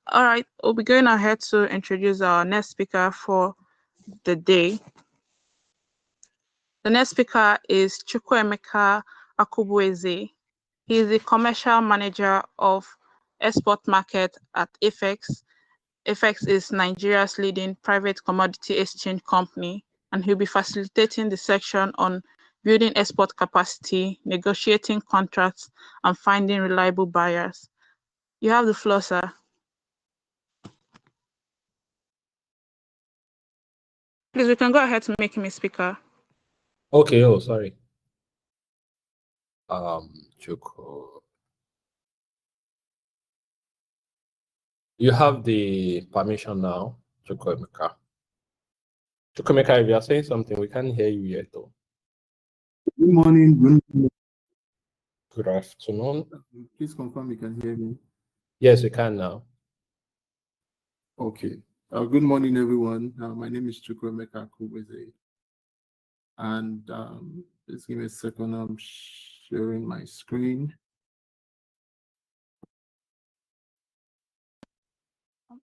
All right, we'll be going ahead to introduce our next speaker for the day. The next speaker is Chukwuemeka Akubueze. He is the commercial manager of export market at FX. FX is Nigeria's leading private commodity exchange company, and he'll be facilitating the section on building export capacity, negotiating contracts, and finding reliable buyers. You have the floor, sir. Please, we can go ahead to make him a speaker. Okay, sorry. Chuko. You have the permission now, Chukwuemeka. Chukwuemeka, if you are saying something, we can't hear you yet, though. Good morning. Good afternoon. Please confirm you can hear me. Yes, we can now. Okay. Good morning, everyone. My name is Chukwuemeka Akubueze. And just give me a second. I'm sharing my screen.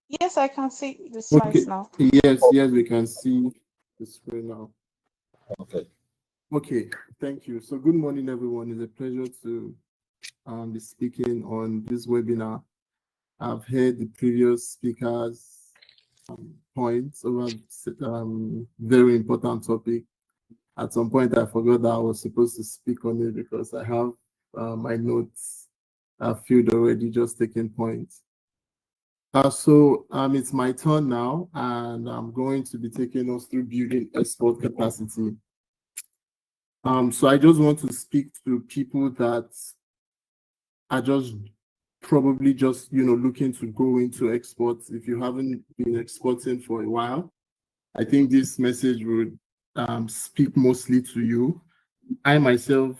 Yes, I can see the slides now. Yes, we can see the screen now. Okay, thank you. So good morning, everyone. It's a pleasure to be speaking on this webinar. I've heard the previous speakers' points over very important topic. At some point, I forgot that I was supposed to speak on it because I have my notes filled already, just taking points. So it's my turn now, and I'm going to be taking us through building export capacity. So I just want to speak to people that are just probably just looking to go into exports. If you haven't been exporting for a while, I think this message would speak mostly to you. I myself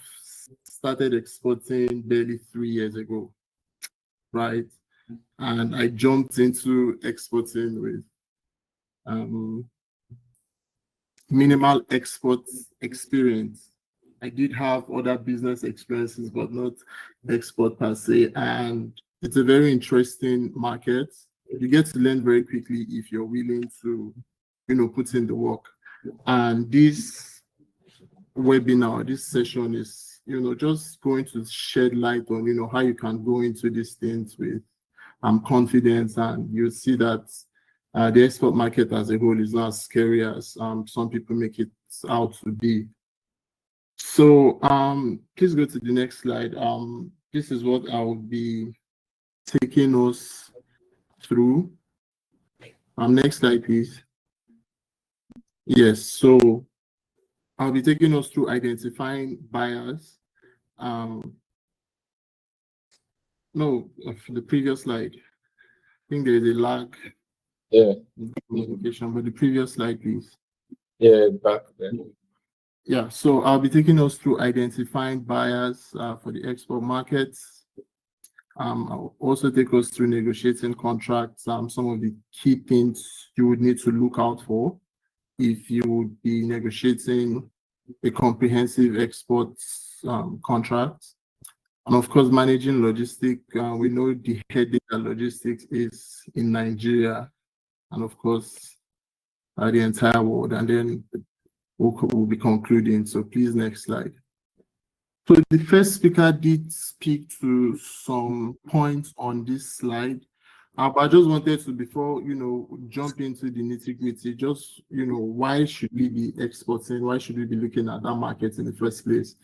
started exporting barely 3 years ago, right? And I jumped into exporting with minimal export experience. I did have other business experiences, but not export per se. And it's a very interesting market. You get to learn very quickly if you're willing to, put in the work. And this webinar, this session is, just going to shed light on, how you can go into these things with confidence, and you'll see that the export market as a whole is not as scary as some people make it out to be. So please go to the next slide. This is what I will be taking us through. Next slide, please. Yes, so I'll be taking us through identifying buyers. No, the previous slide. I think there is a lag. Yeah. In communication, but the previous slide, please. Yeah, back then. Yeah, so I'll be taking us through identifying buyers for the export markets. I'll also take us through negotiating contracts, some of the key things you would need to look out for if you would be negotiating a comprehensive export contract. And of course, managing logistics. We know the headache that logistics is in Nigeria, and of course, the entire world. And then we'll be concluding. So please, next slide. So the first speaker did speak to some points on this slide, but I just wanted to, before jump into the nitty-gritty, just why should we be exporting? Why should we be looking at that market in the first place?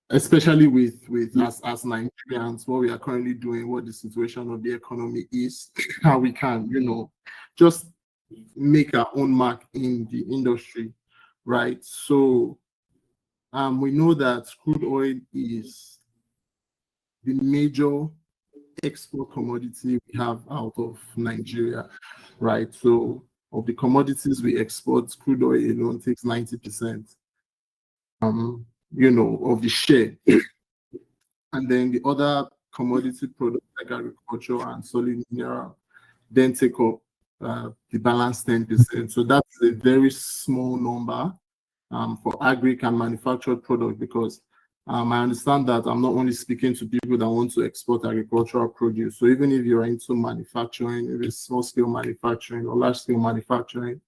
Especially with as Nigerians, what we are currently doing, what the situation of the economy is, how we can just make our own mark in the industry, right? So we know that crude oil is the major export commodity we have out of Nigeria, right? So of the commodities we export, crude oil alone takes 90%, of the share. And then the other commodity products like agriculture and solid mineral then take up the balance 10%. So that's a very small number for agri and manufactured product, because I understand that I'm not only speaking to people that want to export agricultural produce. So even if you're into manufacturing, if it's small-scale manufacturing or large-scale manufacturing,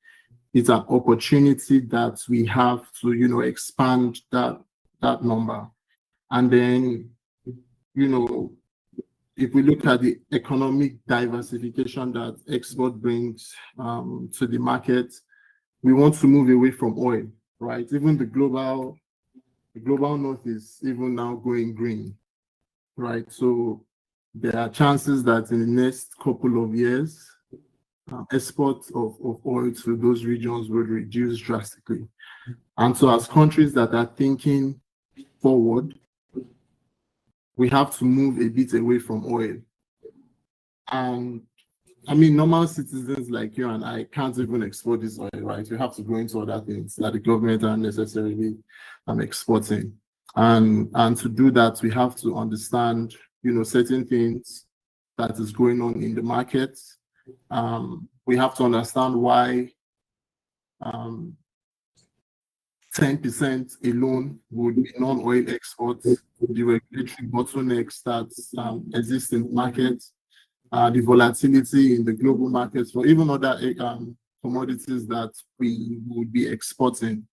it's an opportunity that we have to, expand that number. And then, if we look at the economic diversification that export brings to the market, we want to move away from oil, right? Even the global north is even now going green, right? So there are chances that in the next couple of years, exports of oil to those regions will reduce drastically. And so as countries that are thinking forward, we have to move a bit away from oil. And I mean, normal citizens like you and I can't even export this oil, right? We have to go into other things that the government aren't necessarily exporting. And to do that, we have to understand, certain things that is going on in the market. We have to understand why 10% alone would be non-oil exports, the regulatory bottlenecks that exist in the market, the volatility in the global markets for even other commodities that we would be exporting.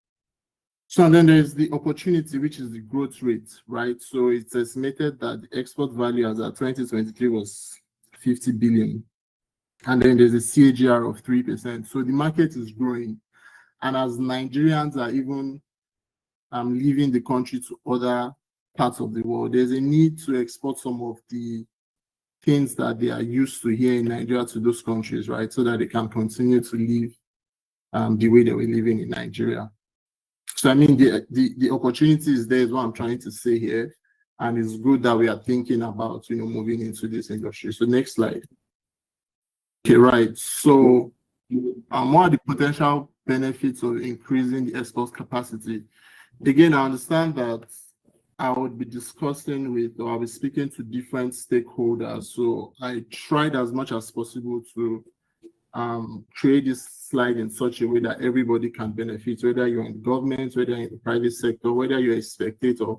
So and then there's the opportunity, which is the growth rate, right? So it's estimated that the export value as at 2023 was 50 billion. And then there's a CAGR of 3%. So the market is growing. And as Nigerians are even leaving the country to other parts of the world, there's a need to export some of the things that they are used to here in Nigeria to those countries, right? So that they can continue to live the way they were living in Nigeria. So I mean, the opportunity is there is what I'm trying to say here. And it's good that we are thinking about, moving into this industry. So next slide. Okay, right. So what are the potential benefits of increasing the export capacity? Again, I understand that I would be discussing with, or I'll be speaking to different stakeholders. So I tried as much as possible to create this slide in such a way that everybody can benefit, whether you're in government, whether you're in the private sector, whether you're a spectator,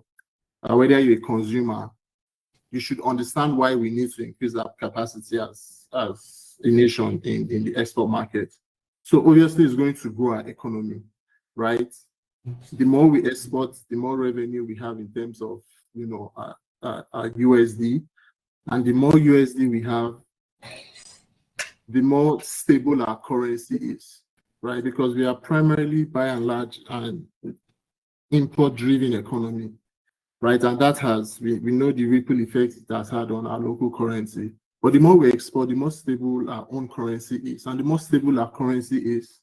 whether you're a consumer. You should understand why we need to increase our capacity as a nation in the export market. So obviously it's going to grow our economy, right? The more we export, the more revenue we have in terms of, USD. And the more USD we have, the more stable our currency is, right? Because we are primarily, by and large, an import-driven economy, right? And that we know the ripple effect it has had on our local currency. But the more we export, the more stable our own currency is. And the more stable our currency is,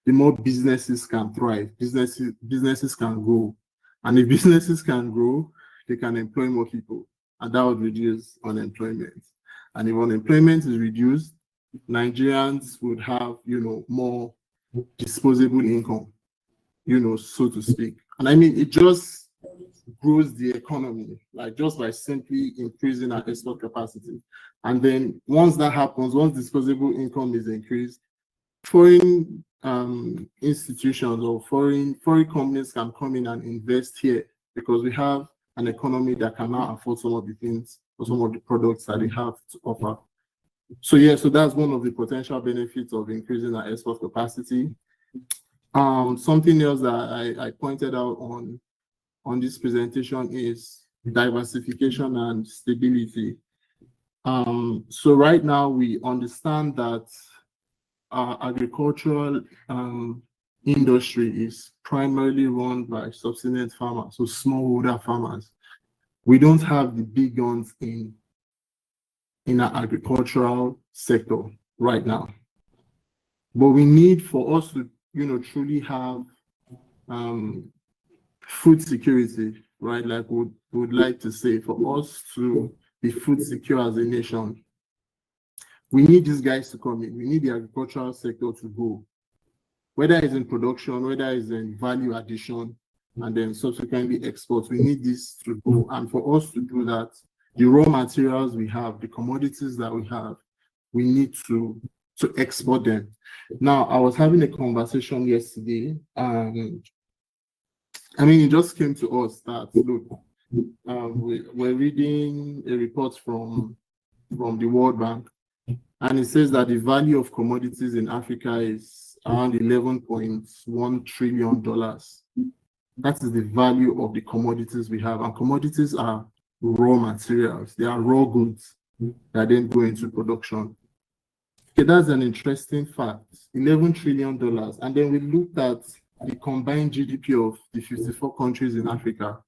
the more businesses can thrive, businesses can grow. And if businesses can grow, they can employ more people. And that would reduce unemployment. And if unemployment is reduced, Nigerians would have, more disposable income, so to speak. And I mean, it just grows the economy, like just by simply increasing our export capacity. And then once that happens, once disposable income is increased, foreign institutions or foreign companies can come in and invest here because we have an economy that can now afford some of the things or some of the products that they have to offer. So yeah, so that's one of the potential benefits of increasing our export capacity. Something else that I pointed out on this presentation is diversification and stability. So right now we understand that our agricultural industry is primarily run by subsistence farmers, so smallholder farmers. We don't have the big guns in our agricultural sector right now. But we need for us to, truly have food security, right? Like we would like to say, for us to be food secure as a nation, we need these guys to come in. We need the agricultural sector to grow, whether it's in production, whether it's in value addition, and then subsequently export. We need this to grow. And for us to do that, the raw materials we have, the commodities that we have, we need to export them. Now, I was having a conversation yesterday, and I mean, it just came to us that, look, we're reading a report from the World Bank, and it says that the value of commodities in Africa is around $11.1 trillion. That is the value of the commodities we have. And commodities are raw materials. They are raw goods that then go into production. Okay, that's an interesting fact. $11 trillion. And then we looked at the combined GDP of the 54 countries in Africa.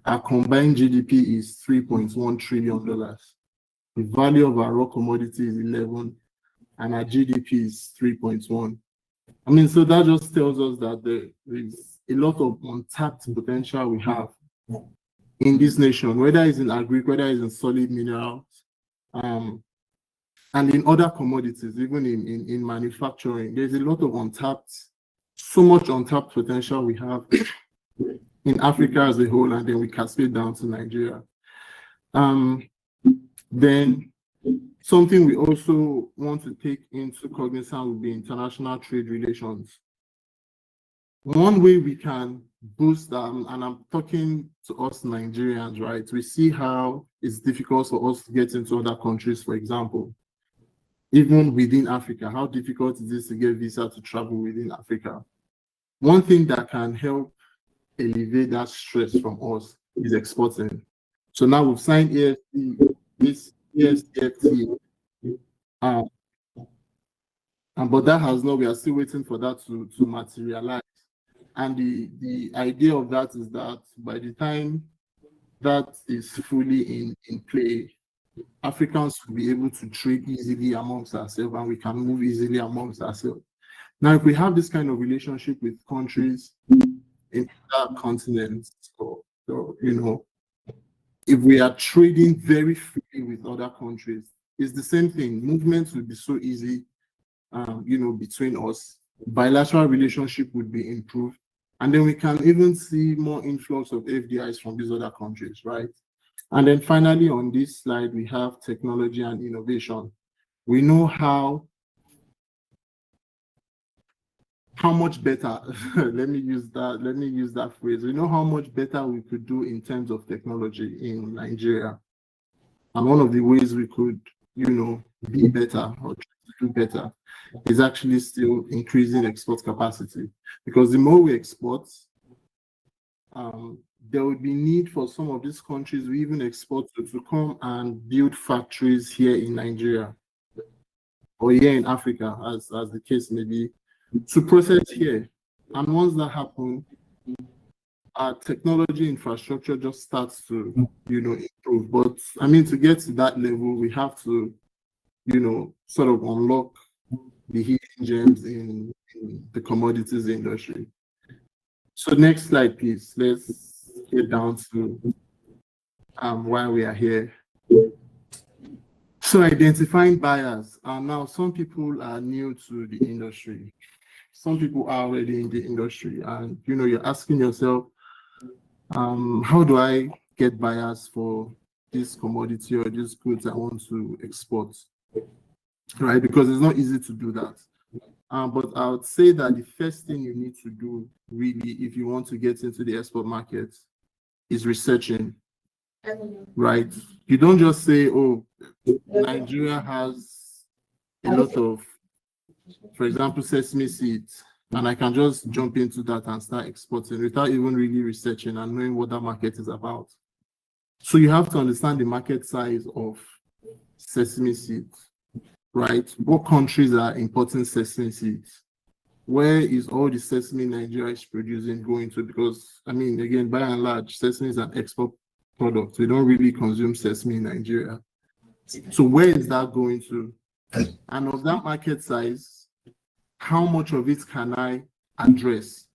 Our combined GDP is $3.1 trillion. The value of our raw commodity is 11, and our GDP is 3.1. I mean, so that just tells us that there is a lot of untapped potential we have in this nation, whether it's in agri, whether it's in solid minerals, and in other commodities, even in manufacturing. There's a lot of so much untapped potential we have in Africa as a whole, and then we cascade down to Nigeria. Then something we also want to take into cognizance would be international trade relations. One way we can boost them, and I'm talking to us Nigerians, right? We see how it's difficult for us to get into other countries, for example. Even within Africa, how difficult it is to get visa to travel within Africa. One thing that can help alleviate that stress from us is exporting. So now we've signed this ESDFT, but that has not, we are still waiting for that to materialize. And the idea of that is that by the time that is fully in play, Africans will be able to trade easily amongst ourselves, and we can move easily amongst ourselves. Now, if we have this kind of relationship with countries in other continents, or if we are trading very freely with other countries, it's the same thing. Movements would be so easy, between us. Bilateral relationship would be improved, and then we can even see more influx of FDIs from these other countries, right? And then finally, on this slide, we have technology and innovation. We know how much better, let me use that phrase. We know how much better we could do in terms of technology in Nigeria. And one of the ways we could, be better or try to do better is actually still increasing export capacity. Because the more we export, there would be need for some of these countries we even export to come and build factories here in Nigeria or here in Africa, as the case may be, to process here. And once that happens, our technology infrastructure just starts to, improve. But I mean, to get to that level, we have to, sort of unlock the hidden gems in the commodities industry. So next slide, please. Let's get down to why we are here. So identifying buyers. Now, some people are new to the industry. Some people are already in the industry, and you're asking yourself, how do I get buyers for this commodity or these goods I want to export? Right? Because it's not easy to do that. But I would say that the first thing you need to do, really, if you want to get into the export market, is researching. Right? You don't just say, oh, Nigeria has a lot of, for example, sesame seeds, and I can just jump into that and start exporting without even really researching and knowing what that market is about. So you have to understand the market size of sesame seeds, right? What countries are importing sesame seeds? Where is all the sesame Nigeria is producing going to? Because, I mean, again, by and large, sesame is an export product. We don't really consume sesame in Nigeria. So where is that going to? And of that market size, how much of it can I address?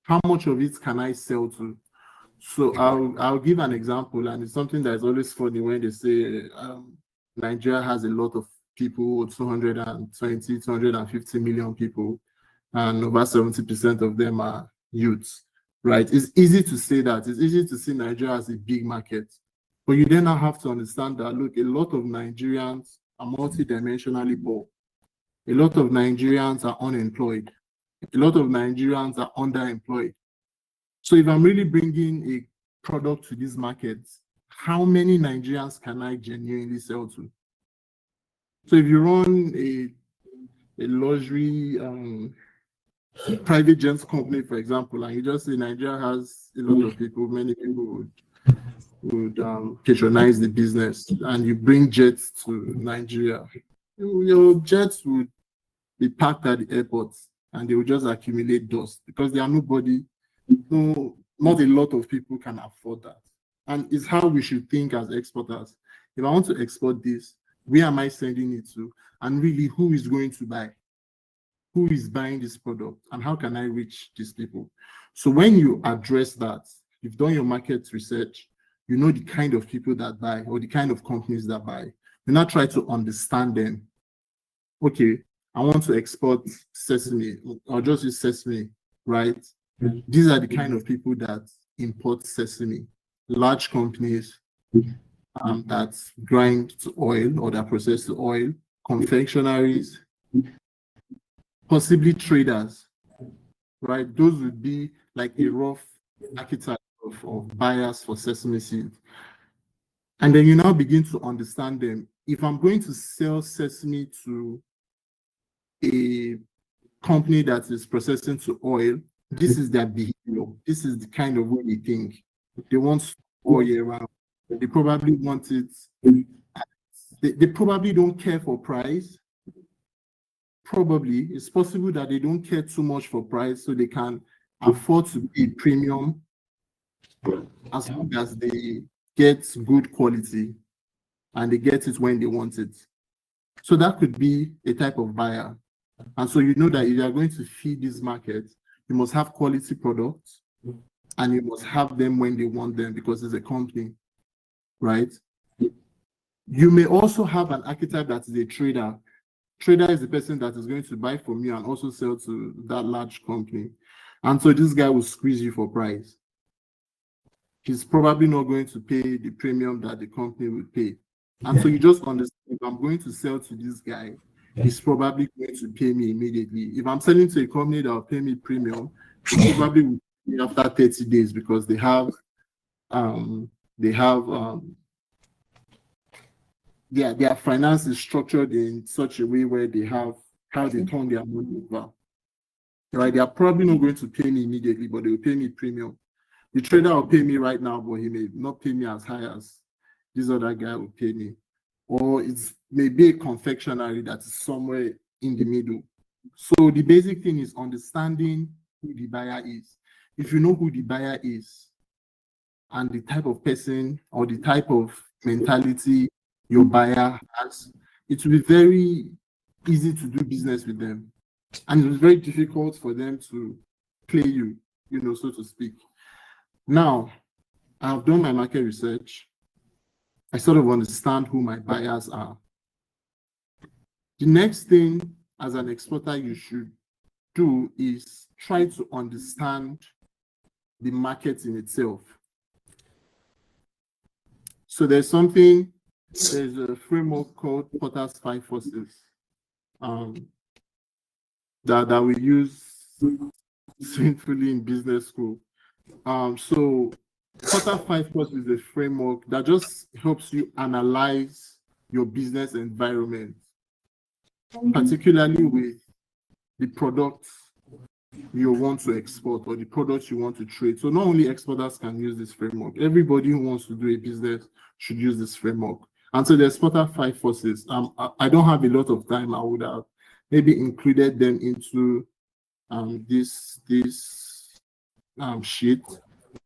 How much of it can I sell to? So I'll give an example, and it's something that is always funny when they say Nigeria has a lot of people, 220, 250 million people, and over 70% of them are youths, right? It's easy to say that. It's easy to see Nigeria as a big market. But you then have to understand that, look, a lot of Nigerians are multidimensionally poor. A lot of Nigerians are unemployed. A lot of Nigerians are underemployed. So if I'm really bringing product to this market, how many Nigerians can I genuinely sell to? So if you run a luxury private jets company, for example, and you just say Nigeria has a lot of people, many people would patronize the business, and you bring jets to Nigeria, your jets would be parked at the airports and they will just accumulate dust because there are nobody, no, not a lot of people can afford that. And it's how we should think as exporters. If I want to export this, where am I sending it to? And really, who is going to buy? Who is buying this product? And how can I reach these people? So when you address that, you've done your market research, you know the kind of people that buy or the kind of companies that buy. You now try to understand them. Okay, I want to export sesame, or just use sesame, right? These are the kind of people that import sesame. Large companies that grind to oil or that process to oil, confectionaries, possibly traders, right? Those would be like a rough archetype of buyers for sesame seeds. And then you now begin to understand them. If I'm going to sell sesame to a company that is processing to oil, this is their behavior. This is the kind of way they think. They want all year round. They probably want it. They probably don't care for price. Probably it's possible that they don't care too much for price, so they can afford to pay premium as long as they get good quality and they get it when they want it. So that could be a type of buyer. And so you know that if you are going to feed this market, you must have quality products and you must have them when they want them because it's a company, right? You may also have an archetype that is a trader. Trader is the person that is going to buy from you and also sell to that large company. And so this guy will squeeze you for price. He's probably not going to pay the premium that the company would pay. And so you just understand, if I'm going to sell to this guy, he's probably going to pay me immediately. If I'm selling to a company that will pay me premium, they probably will pay me after 30 days because their finance is structured in such a way where they have how they turn their money over. Right? They are probably not going to pay me immediately, but they will pay me premium. The trader will pay me right now, but he may not pay me as high as this other guy will pay me. Or it's maybe a confectionery that is somewhere in the middle. So the basic thing is understanding who the buyer is. If you know who the buyer is and the type of person or the type of mentality your buyer has, it will be very easy to do business with them. And it's very difficult for them to play you, so to speak. Now, I've done my market research. I sort of understand who my buyers are. The next thing as an exporter you should do is try to understand the market in itself. So there's a framework called Porter's 5 Forces that we use sinfully in business school. So Porter 5 Forces is a framework that just helps you analyze your business environment, particularly with the products you want to export or the products you want to trade. So not only exporters can use this framework, everybody who wants to do a business should use this framework. And so there's Porter 5 Forces. I don't have a lot of time. I would have maybe included them into this sheet,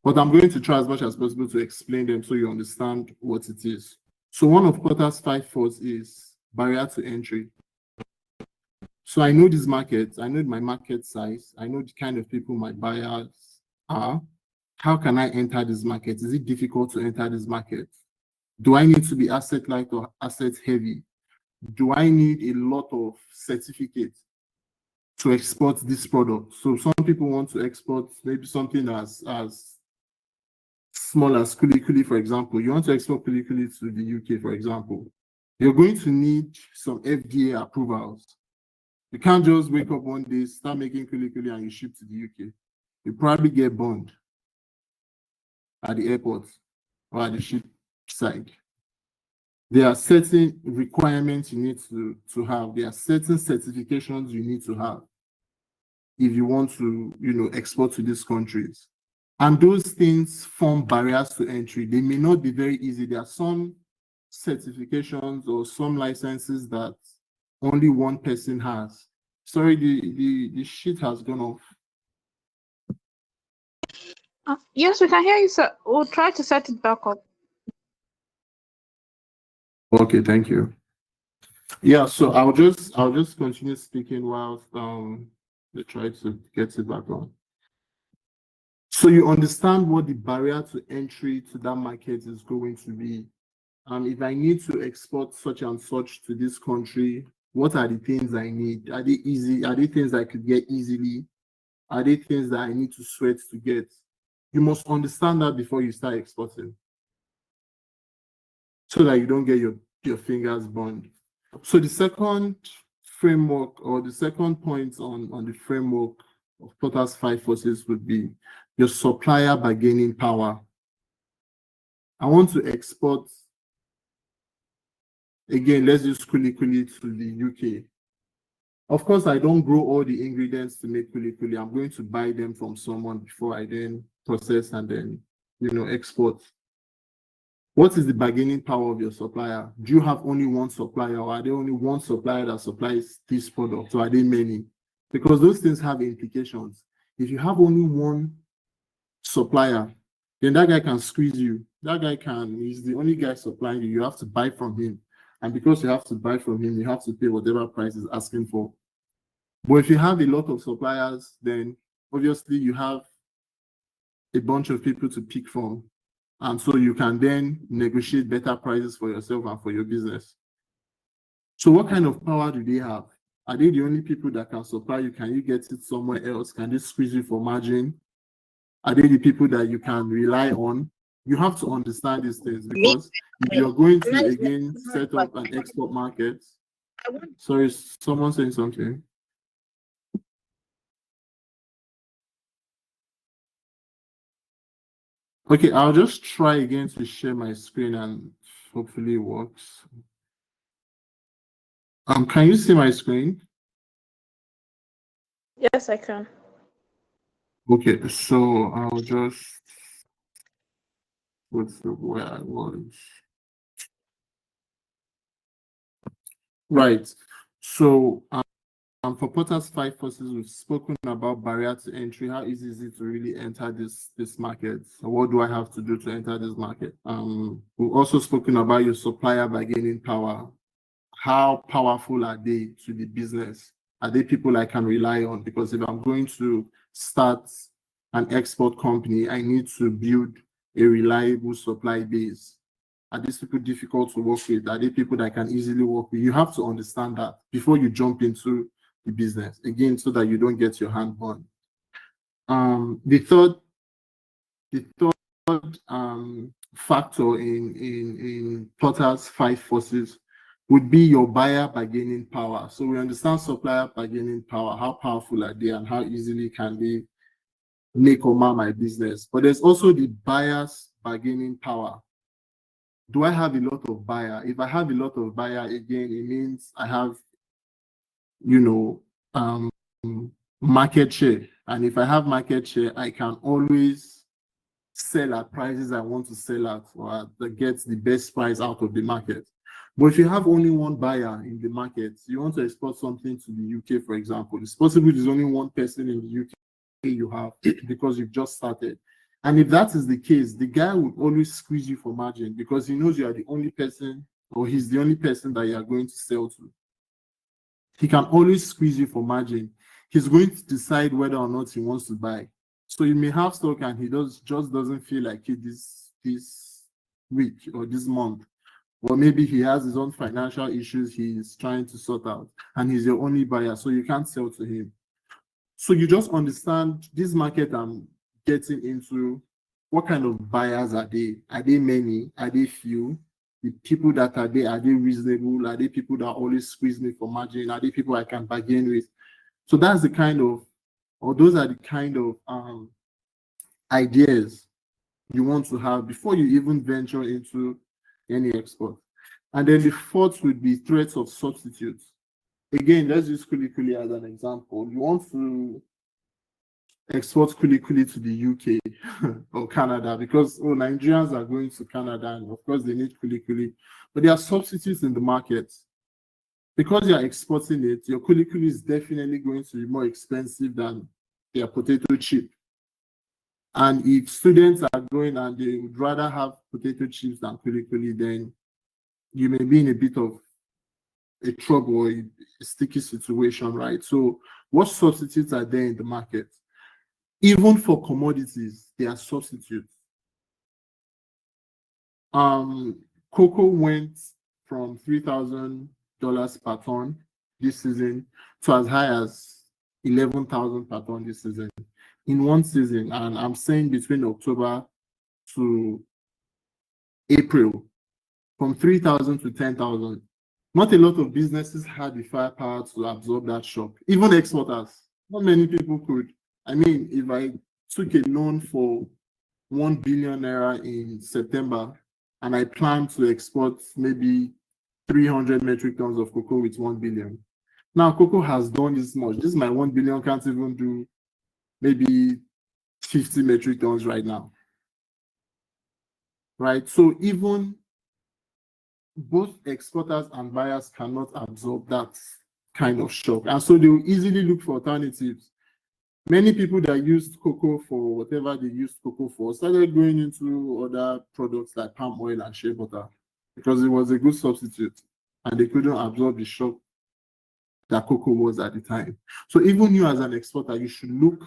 but I'm going to try as much as possible to explain them so you understand what it is. So one of Porter's 5 forces is barrier to entry. So I know this market, I know my market size, I know the kind of people my buyers are. How can I enter this market? Is it difficult to enter this market? Do I need to be asset light or asset heavy? Do I need a lot of certificates to export this product? So some people want to export maybe something as small as kuli, for example. You want to export kuli to the UK, for example. You're going to need some FDA approvals. You can't just wake up one day, start making kuli and you ship to the UK. You probably get burned. at the airport or at the ship side. There are certain requirements you need to have. There are certain certifications you need to have if you want to, export to these countries. And those things form barriers to entry. They may not be very easy. There are some certifications or some licenses that only one person has. Sorry, the sheet has gone off. Yes, we can hear you, sir. We'll try to set it back up. Okay, thank you. Yeah, so I'll just continue speaking whilst they try to get it back on. So you understand what the barrier to entry to that market is going to be. If I need to export such and such to this country, what are the things I need? Are they easy? Are they things I could get easily? Are they things that I need to sweat to get? You must understand that before you start exporting, so that you don't get your fingers burned. So the second framework, or the second point on the framework of Potter's 5 forces, would be your supplier bargaining power. I want to export, again, let's use kuli kuli to the UK. Of course, I don't grow all the ingredients to make kuli kuli. I'm going to buy them from someone before I then process and then, export. What is the bargaining power of your supplier? Do you have only one supplier, or are there only one supplier that supplies this product, or are there many? Because those things have implications. If you have only one supplier, then that guy can squeeze you. He's the only guy supplying you. You have to buy from him. And because you have to buy from him, you have to pay whatever price he's asking for. But if you have a lot of suppliers, then obviously you have a bunch of people to pick from. And so you can then negotiate better prices for yourself and for your business. So what kind of power do they have? Are they the only people that can supply you? Can you get it somewhere else? Can they squeeze you for margin? Are they the people that you can rely on? You have to understand these things, because if you're going to, again, set up an export market. Sorry, someone saying something. Okay, I'll just try again to share my screen and hopefully it works. Can you see my screen? Yes, I can. Okay, so I'll just go to where I was. Right. So for Potter's 5 forces, we've spoken about barrier to entry. How easy is it to really enter this market? What do I have to do to enter this market? We've also spoken about your supplier bargaining power. How powerful are they to the business? Are they people I can rely on? Because if I'm going to start an export company, I need to build a reliable supply base. Are these people difficult to work with? Are they people that I can easily work with? You have to understand that before you jump into the business, again, so that you don't get your hand burned. The third factor in Potter's 5 forces would be your buyer bargaining power. So we understand supplier bargaining power, how powerful are they and how easily can they make or mar my business. But there's also the buyer's bargaining power. Do I have a lot of buyer? If I have a lot of buyer, again, it means I have, market share. And if I have market share, I can always sell at prices I want to sell at, or that gets the best price out of the market. But if you have only one buyer in the market, you want to export something to the UK, for example, it's possible there's only one person in the UK you have because you've just started. And if that is the case, the guy will always squeeze you for margin because he knows you are the only person, or he's the only person that you are going to sell to. He can always squeeze you for margin. He's going to decide whether or not he wants to buy. So you may have stock and he just doesn't feel like it this week or this month. Or maybe he has his own financial issues he's trying to sort out and he's your only buyer, so you can't sell to him. So you just understand this market I'm getting into, what kind of buyers are they? Are they many? Are they few? The people that are there, are they reasonable? Are they people that always squeeze me for margin? Are they people I can bargain with? So that's the kind of, or those are the kind of ideas you want to have before you even venture into any export. And then the fourth would be threats of substitutes. Again, let's use kuli as an example. You want to export kuli to the UK or Canada because Nigerians are going to Canada and of course they need kuli, but there are substitutes in the market. Because you're exporting it, your kuli is definitely going to be more expensive than their potato chip. And if students are going and they would rather have potato chips than kuli, then you may be in a bit of a trouble or a sticky situation, right? So what substitutes are there in the market? Even for commodities, there are substitutes. Cocoa went from $3,000 per ton this season to as high as 11,000 per ton this season in one season. And I'm saying between October to April, from 3,000 to 10,000. Not a lot of businesses had the firepower to absorb that shock. Even exporters, not many people could. I mean, if I took a loan for 1 billion naira in September and I plan to export maybe 300 metric tons of cocoa with 1 billion. Now, cocoa has done this much. This my 1 billion can't even do maybe 50 metric tons right now. Right? So even both exporters and buyers cannot absorb that kind of shock. And so they will easily look for alternatives. Many people that used cocoa for whatever they used cocoa for started going into other products like palm oil and shea butter because it was a good substitute and they couldn't absorb the shock that cocoa was at the time. So even you as an exporter, you should look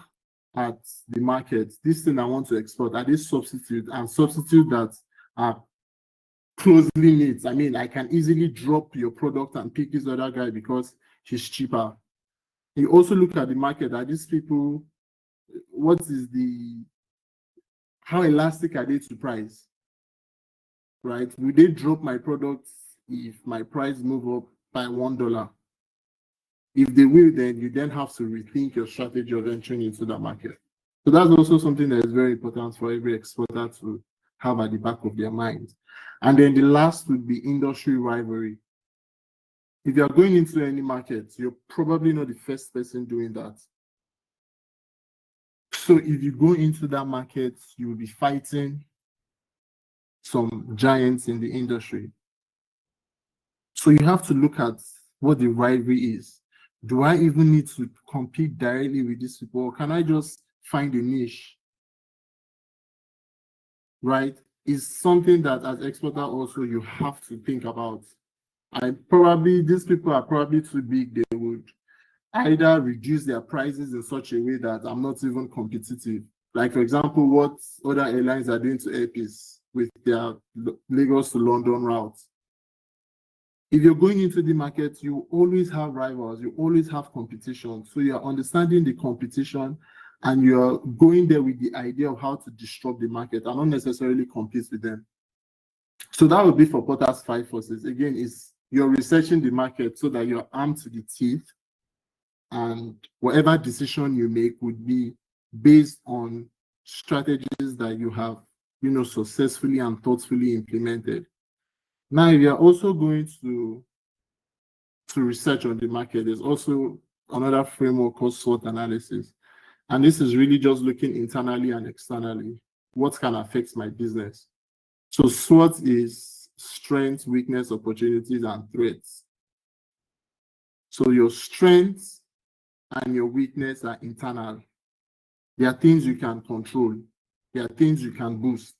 at the market. This thing I want to export, are these substitute and substitute that are closely knit? I mean, I can easily drop your product and pick this other guy because he's cheaper. You also look at the market. Are these people, how elastic are they to price? Right? Will they drop my products if my price move up by $1? If they will, then you then have to rethink your strategy of entering into the market. So that's also something that is very important for every exporter to have at the back of their mind. And then the last would be industry rivalry. If you're going into any market, you're probably not the first person doing that. So if you go into that market, you'll be fighting some giants in the industry. So you have to look at what the rivalry is. Do I even need to compete directly with these people? Or can I just find a niche? Right? It's something that as exporter also you have to think about. These people are probably too big. They would either reduce their prices in such a way that I'm not even competitive. Like, for example, what other airlines are doing to Airpeace with their Lagos to London routes. If you're going into the market, you always have rivals, you always have competition. So you're understanding the competition and you're going there with the idea of how to disrupt the market and not necessarily compete with them. So that would be for Porter's 5 forces. Again, is you're researching the market so that you're armed to the teeth, and whatever decision you make would be based on strategies that you have, successfully and thoughtfully implemented. Now, if you're also going to research on the market, there's also another framework called SWOT analysis. And this is really just looking internally and externally. What can affect my business? So SWOT is strengths, weakness, opportunities, and threats. So your strengths and your weakness are internal. There are things you can control. There are things you can boost.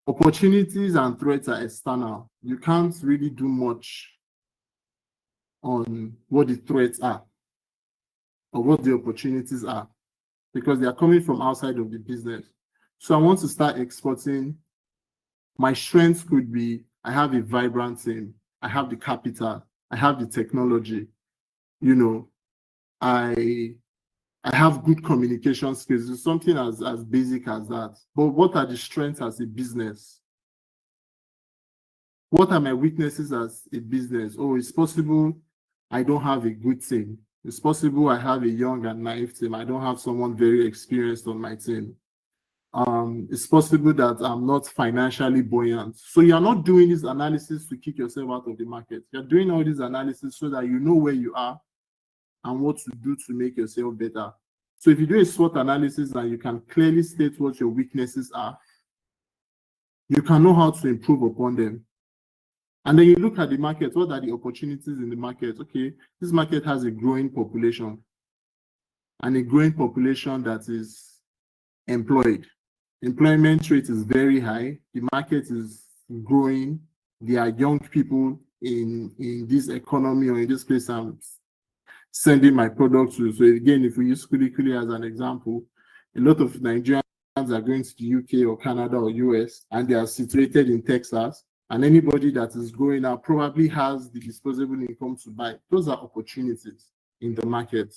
Opportunities and threats are external. You can't really do much on what the threats are or what the opportunities are because they are coming from outside of the business. So I want to start exporting. My strengths could be, I have a vibrant team. I have the capital. I have the technology. I have good communication skills. It's something as basic as that. But what are the strengths as a business? What are my weaknesses as a business? Oh, it's possible I don't have a good team. It's possible I have a young and naive team. I don't have someone very experienced on my team. it's possible that I'm not financially buoyant. So you're not doing this analysis to kick yourself out of the market. You're doing all this analysis so that you know where you are and what to do to make yourself better. So if you do a SWOT analysis and you can clearly state what your weaknesses are, you can know how to improve upon them. And then you look at the market. What are the opportunities in the market? Okay, this market has a growing population and a growing population that is employed. Employment rate is very high. The market is growing. There are young people in this economy or in this place I'm sending my product to. So again, if we use Kuli as an example, a lot of Nigerians are going to the UK or Canada or US, and they are situated in Texas. And anybody that is going out probably has the disposable income to buy. Those are opportunities in the market.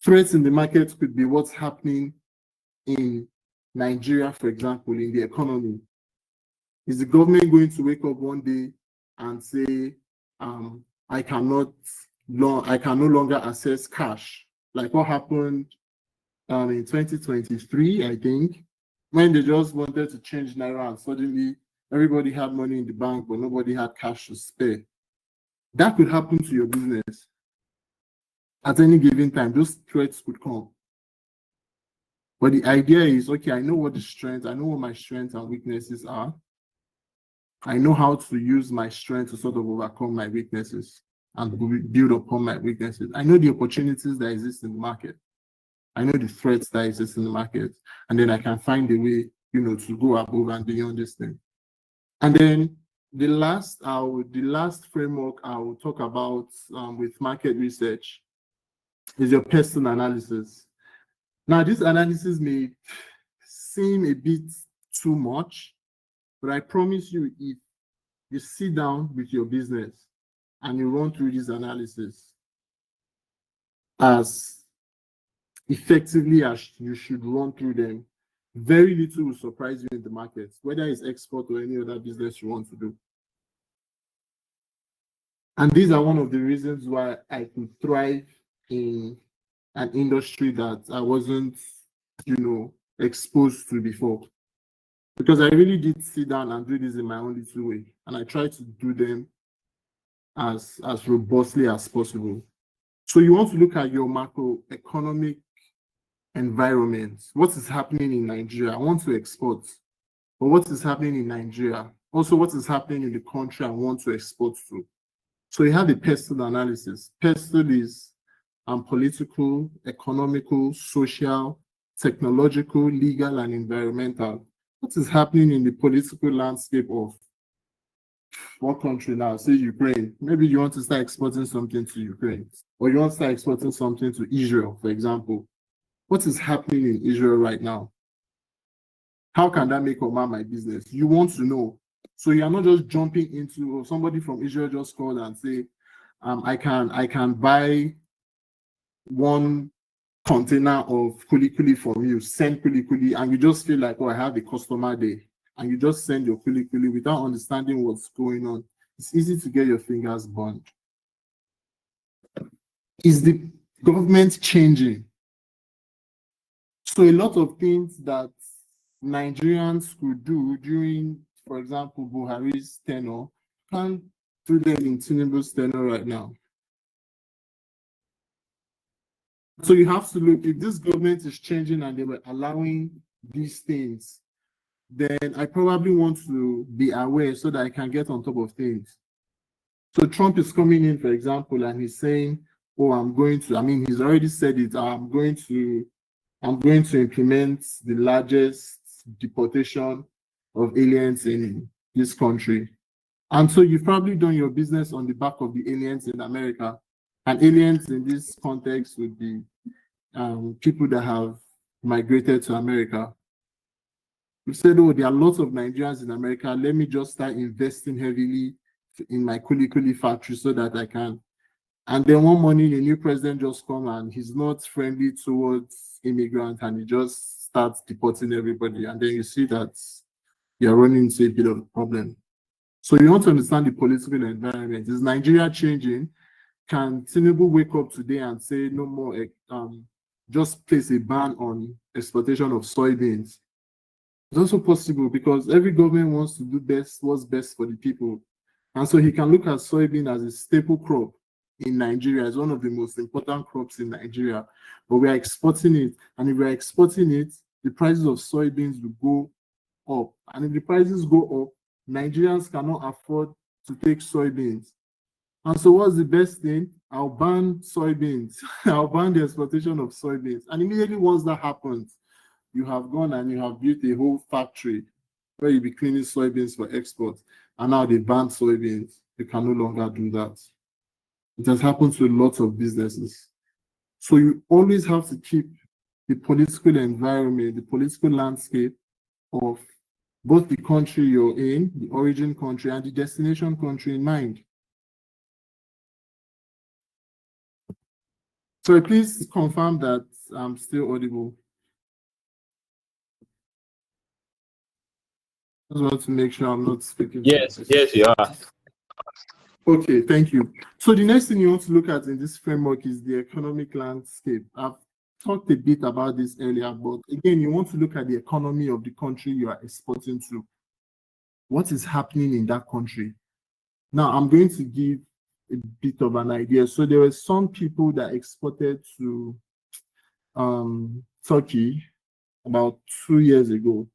Threats in the market could be what's happening in Nigeria, for example, in the economy. Is the government going to wake up one day and say, I can no longer access cash, like what happened in 2023, I think, when they just wanted to change Naira and suddenly everybody had money in the bank, but nobody had cash to spare. That could happen to your business at any given time. Those threats could come. But the idea is, okay, I know what my strengths and weaknesses are. I know how to use my strength to sort of overcome my weaknesses and build upon my weaknesses. I know the opportunities that exist in the market. I know the threats that exist in the market. And then I can find a way, to go above and beyond this thing. And then the last framework I will talk about with market research is your personal analysis. Now, this analysis may seem a bit too much, but I promise you, if you sit down with your business and you run through this analysis as effectively as you should run through them, very little will surprise you in the market, whether it's export or any other business you want to do. And these are one of the reasons why I could thrive in an industry that I wasn't, exposed to before. Because I really did sit down and do this in my own little way. And I tried to do them as robustly as possible. So you want to look at your macroeconomic environment. What is happening in Nigeria? I want to export. But what is happening in Nigeria? Also, what is happening in the country I want to export to? So you have a personal analysis. Personal is political, economical, social, technological, legal, and environmental. What is happening in the political landscape of what country now? Say Ukraine. Maybe you want to start exporting something to Ukraine, or you want to start exporting something to Israel, for example. What is happening in Israel right now? How can that make or mar my business? You want to know. So you are not just jumping into, or somebody from Israel just called and say, I can buy one container of kuli from you, send kuli, and you just feel like, oh, I have a customer there, and you just send your kuli without understanding what's going on. It's easy to get your fingers burned. Is the government changing? So a lot of things that Nigerians could do during, for example, Buhari's tenure, can't do them in Tinubu's tenure right now. So you have to look, if this government is changing and they were allowing these things, then I probably want to be aware so that I can get on top of things. So Trump is coming in, for example, and he's saying, oh, he's already said it, I'm going to implement the largest deportation of aliens in this country. And so you've probably done your business on the back of the aliens in America. And aliens in this context would be people that have migrated to America. We said, oh, there are lots of Nigerians in America. Let me just start investing heavily in my kuli factory so that I can. And then one morning, a new president just come and he's not friendly towards immigrants and he just starts deporting everybody. And then you see that you're running into a bit of a problem. So you want to understand the political environment. Is Nigeria changing? Can Tinubu wake up today and say no more, just place a ban on exportation of soybeans It's also possible because every government wants to do what's best for the people. And so he can look at soybean as a staple crop in Nigeria. It's one of the most important crops in Nigeria. But we are exporting it. And if we are exporting it, the prices of soybeans will go up. And if the prices go up, Nigerians cannot afford to take soybeans. And so what's the best thing? I'll ban soybeans. I'll ban the exportation of soybeans. And immediately once that happens, you have gone and you have built a whole factory where you'll be cleaning soybeans for export. And now they ban soybeans. You can no longer do that. It has happened to lots of businesses. So you always have to keep the political environment, the political landscape of both the country you're in, the origin country, and the destination country in mind. So please confirm that I'm still audible. I just want to make sure I'm not speaking. Yes, yes, you are. Okay, thank you. So the next thing you want to look at in this framework is the economic landscape. I've talked a bit about this earlier, but again, you want to look at the economy of the country you are exporting to. What is happening in that country? Now, I'm going to give a bit of an idea. So there were some people that exported to Turkey about 2 years ago.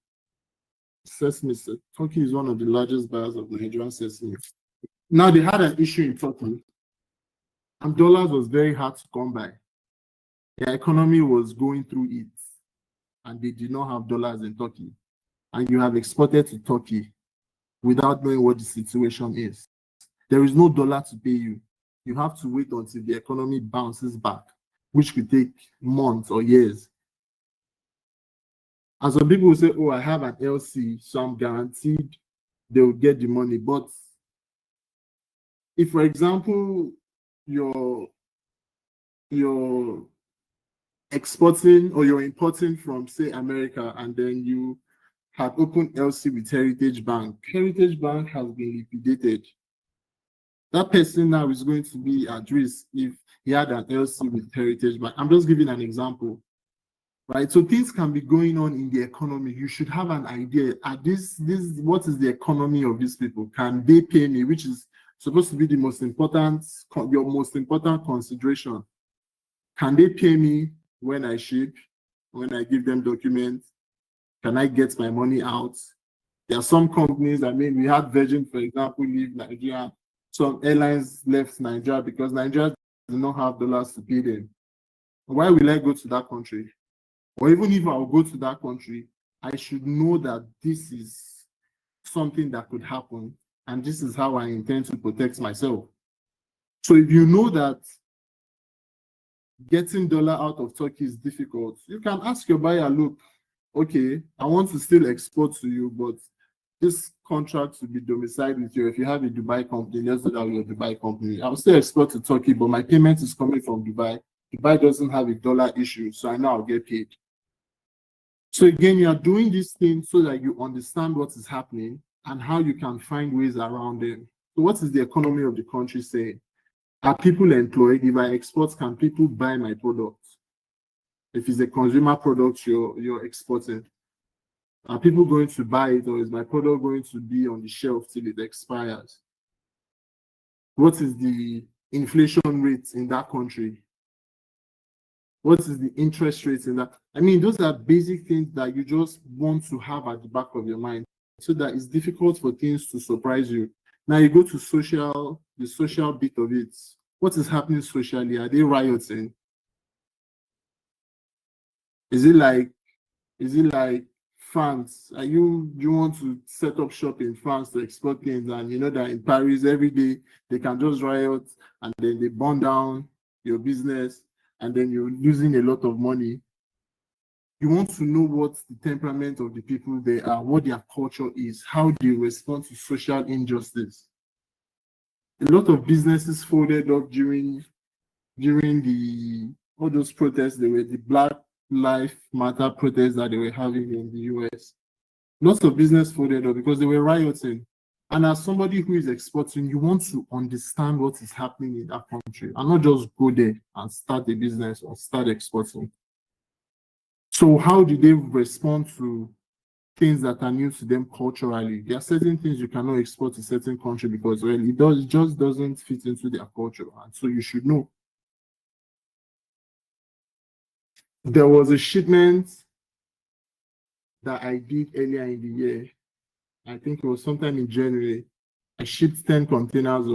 Sesame seed. Turkey is one of the largest buyers of Nigerian sesame. Now they had an issue in Turkey, and dollars was very hard to come by. Their economy was going through it, and they did not have dollars in Turkey. And you have exported to Turkey without knowing what the situation is. There is no dollar to pay you. You have to wait until the economy bounces back, which could take months or years. And some people will say, oh, I have an LC, so I'm guaranteed they will get the money. But if, for example, you're exporting or you're importing from, say, America, and then you had opened LC with Heritage Bank. Heritage Bank has been liquidated. That person now is going to be at risk if he had an LC with Heritage Bank. I'm just giving an example, right? So things can be going on in the economy. You should have an idea. What is the economy of these people? Can they pay me? Which is supposed to be the most important, your most important consideration. Can they pay me when I ship, when I give them documents? Can I get my money out? There are some companies, we had Virgin, for example, leave Nigeria. Some airlines left Nigeria because Nigeria does not have dollars to pay them. Why will I go to that country? Or even if I will go to that country, I should know that this is something that could happen, and this is how I intend to protect myself. So if you know that getting dollar out of Turkey is difficult, you can ask your buyer, look, okay, I want to still export to you, but this contract should be domiciled with you. If you have a Dubai company, let's do that with your Dubai company. I'll still export to Turkey, but my payment is coming from Dubai. Dubai doesn't have a dollar issue, so I know I'll get paid. So again, you are doing these things so that you understand what is happening and how you can find ways around them. So what is the economy of the country saying? Are people employed? If I export, can people buy my product? If it's a consumer product you're exporting, are people going to buy it, or is my product going to be on the shelf till it expires? What is the inflation rate in that country? What is the interest rate in that? Those are basic things that you just want to have at the back of your mind so that it's difficult for things to surprise you. Now you go to the social bit of it. What is happening socially? Are they rioting? Is it like France? You want to set up shop in France to export things, and you know that in Paris every day they can just riot and then they burn down your business and then you're losing a lot of money. You want to know what the temperament of the people there are, what their culture is, how they respond to social injustice. A lot of businesses folded up during all those protests. There were the Black Lives Matter protests that they were having in the US. Lots of business folded up because they were rioting. And as somebody who is exporting, you want to understand what is happening in that country and not just go there and start a business or start exporting. So how do they respond to things that are new to them culturally. There are certain things you cannot export to certain country because, well, it just doesn't fit into their culture, and so you should know. There was a shipment that I did earlier in the year. I think it was sometime in January. I shipped 10 containers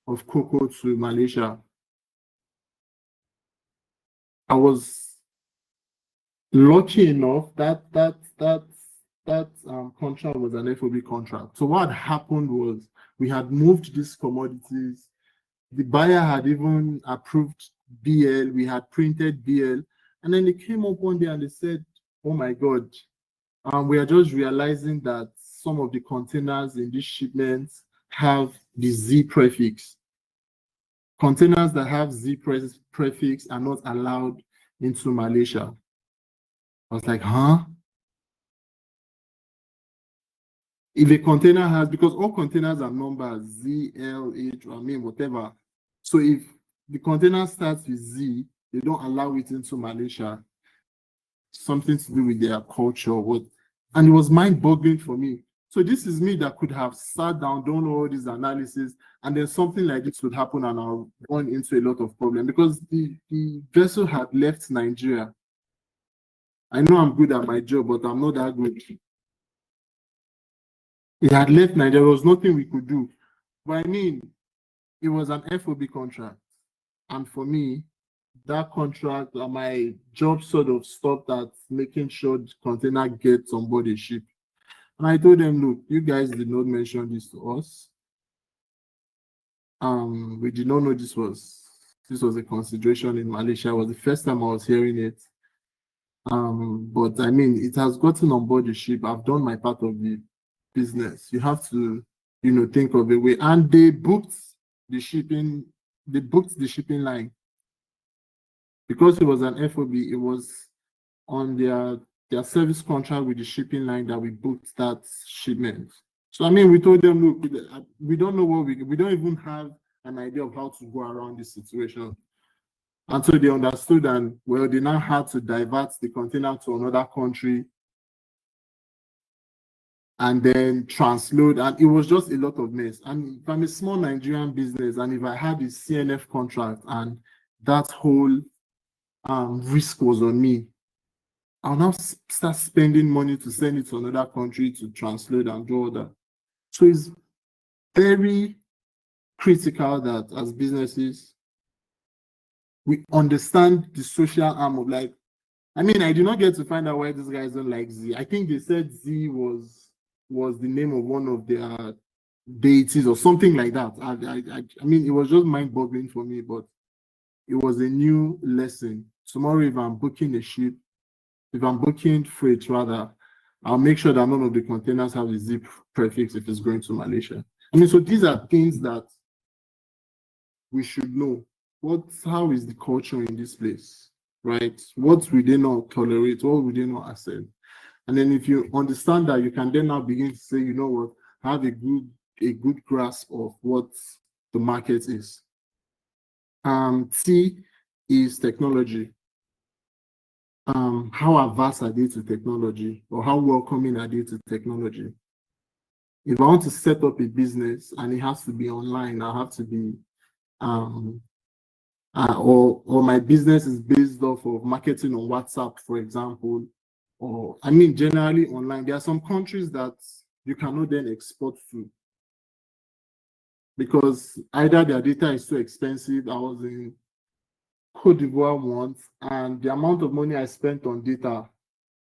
of cocoa to Malaysia. I was lucky enough that contract was an FOB contract. So what happened was we had moved these commodities. The buyer had even approved BL. We had printed BL, and then they came up one day and they said, "Oh my God, we are just realizing that some of the containers in these shipments have the Z prefix. Containers that have Z prefix are not allowed into Malaysia." I was like, huh? If a container has, because all containers are numbers, Z, L, H, I mean, whatever. So if the container starts with Z, they don't allow it into Malaysia. Something to do with their culture. And it was mind-boggling for me. So this is me that could have sat down, done all this analysis, and then something like this would happen and I'll run into a lot of problems because the vessel had left Nigeria. I know I'm good at my job, but I'm not that good. It had left Nigeria. There was nothing we could do. But I mean, it was an FOB contract. And for me, that contract, my job sort of stopped at making sure the container gets on board the ship. And I told them, look, you guys did not mention this to us. We did not know this was a consideration in Malaysia. It was the first time I was hearing it. But I mean, it has gotten on board the ship. I've done my part of the business. You have to, think of a way. And they booked the shipping line. Because it was an FOB, it was on their service contract with the shipping line that we booked that shipment. So I mean, we told them, look, we don't know we don't even have an idea of how to go around this situation. And so they understood, and well, they now had to divert the container to another country and then transload, and it was just a lot of mess. And if I'm a small Nigerian business, and if I had this CNF contract and that whole risk was on me, I'll now start spending money to send it to another country to translate and do all that. So it's very critical that as businesses, we understand the social arm of, like, I mean, I did not get to find out why these guys don't like Z. I think they said Z was the name of one of their deities or something like that. I mean, it was just mind-boggling for me, but it was a new lesson. Tomorrow, if I'm booking freight rather, I'll make sure that none of the containers have the Z prefix if it's going to Malaysia. I mean, so these are things that we should know. How is the culture in this place, right? What will they not tolerate? What will they not accept? And then if you understand that, you can then now begin to say, you know what, have a good grasp of what the market is. T is technology. How averse are they to technology, or how welcoming are they to technology? If I want to set up a business and it has to be online, I have to be or my business is based off of marketing on WhatsApp, for example, or I mean generally online. There are some countries that you cannot then export to because either their data is too expensive. I was in Cote d'Ivoire once, and the amount of money I spent on data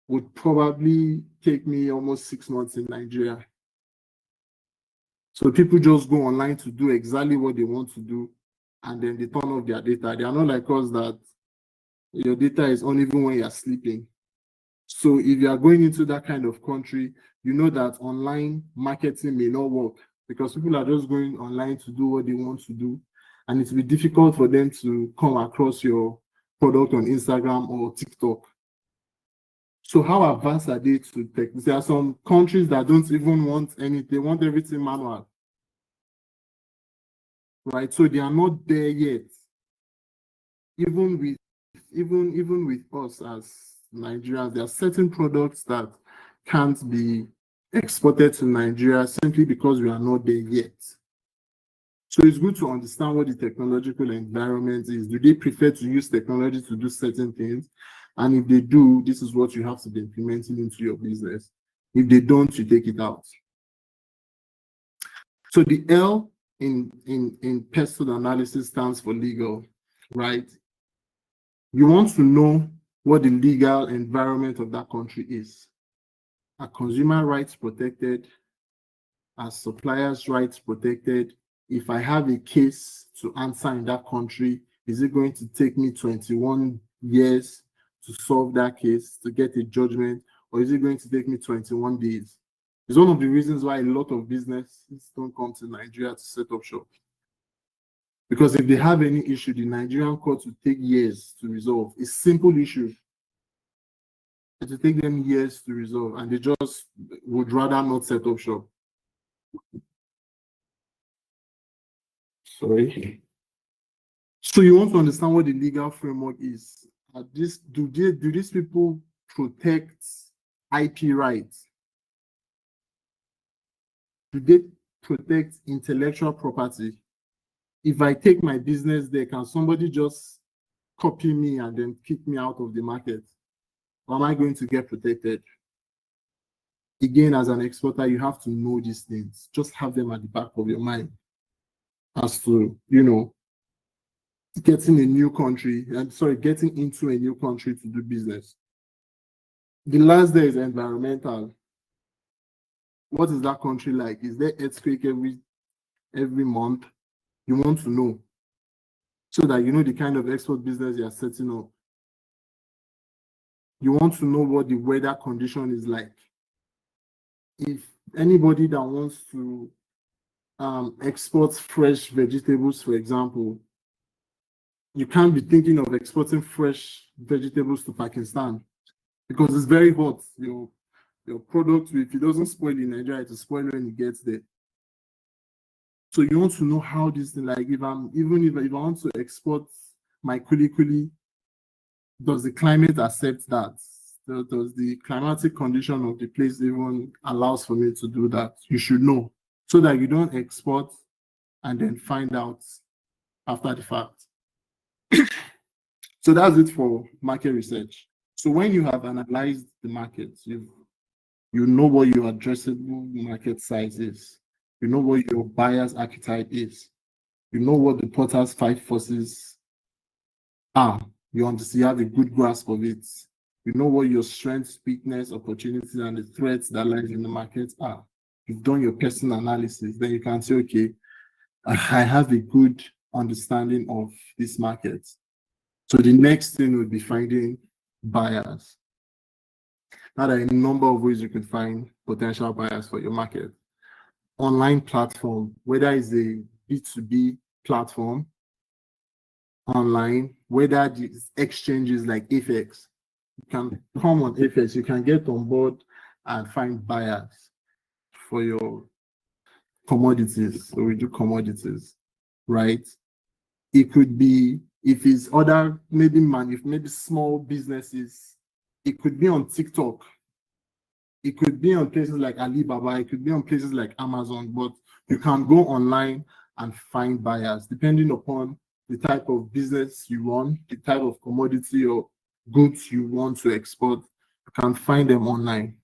would probably take me almost 6 months in Nigeria. So people just go online to do exactly what they want to do, and then they turn off their data. They are not like us that your data is on even when you're sleeping. So if you are going into that kind of country, you know that online marketing may not work because people are just going online to do what they want to do. And it will be difficult for them to come across your product on Instagram or TikTok. So how advanced are they to tech? There are some countries that don't even want anything. They want everything manual. Right? So they are not there yet. Even with us as Nigerians, there are certain products that can't be exported to Nigeria simply because we are not there yet. So it's good to understand what the technological environment is. Do they prefer to use technology to do certain things? And if they do, this is what you have to be implementing into your business. If they don't, you take it out. So the L in pestle analysis stands for legal, right? You want to know what the legal environment of that country is. Are consumer rights protected? Are suppliers' rights protected? If I have a case to answer in that country, is it going to take me 21 years to solve that case, to get a judgment, or is it going to take me 21 days? It's one of the reasons why a lot of businesses don't come to Nigeria to set up shop. Because if they have any issue, the Nigerian court will take years to resolve. A simple issue. It will take them years to resolve, and they just would rather not set up shop. Sorry. So you want to understand what the legal framework is. Do these people protect IP rights? Do they protect intellectual property? If I take my business there, can somebody just copy me and then kick me out of the market? Or am I going to get protected? Again, as an exporter, you have to know these things. Just have them at the back of your mind as to, getting into a new country to do business. The last there is environmental. What is that country like? Is there earthquake every month? You want to know so that you know the kind of export business you are setting up. You want to know what the weather condition is like. If anybody that wants to export fresh vegetables, for example, you can't be thinking of exporting fresh vegetables to Pakistan because it's very hot. Your product, if it doesn't spoil in Nigeria, it will spoil when it gets there. So you want to know how this thing, like if I want to export my kuli, does the climate accept that? Does the climatic condition of the place even allows for me to do that? You should know so that you don't export and then find out after the fact. So that's it for market research. So when you have analyzed the market, you know what your addressable market size is. You know what your buyer's archetype is. You know what the Porter's 5 forces are. You understand, you have a good grasp of it. You know what your strengths, weakness, opportunities, and the threats that lies in the market are. You've done your personal analysis, then you can say, okay, I have a good understanding of this market. So the next thing would be finding buyers. Now there are a number of ways you can find potential buyers for your market. Online platform, whether it's a B2B platform, online, whether these exchanges like FX, you can come on FX, you can get on board and find buyers for your commodities. So we do commodities, right? It could be, if it's other, maybe small businesses, it could be on TikTok. It could be on places like Alibaba, it could be on places like Amazon, but you can go online and find buyers depending upon the type of business you run, the type of commodity or goods you want to export. You can find them online.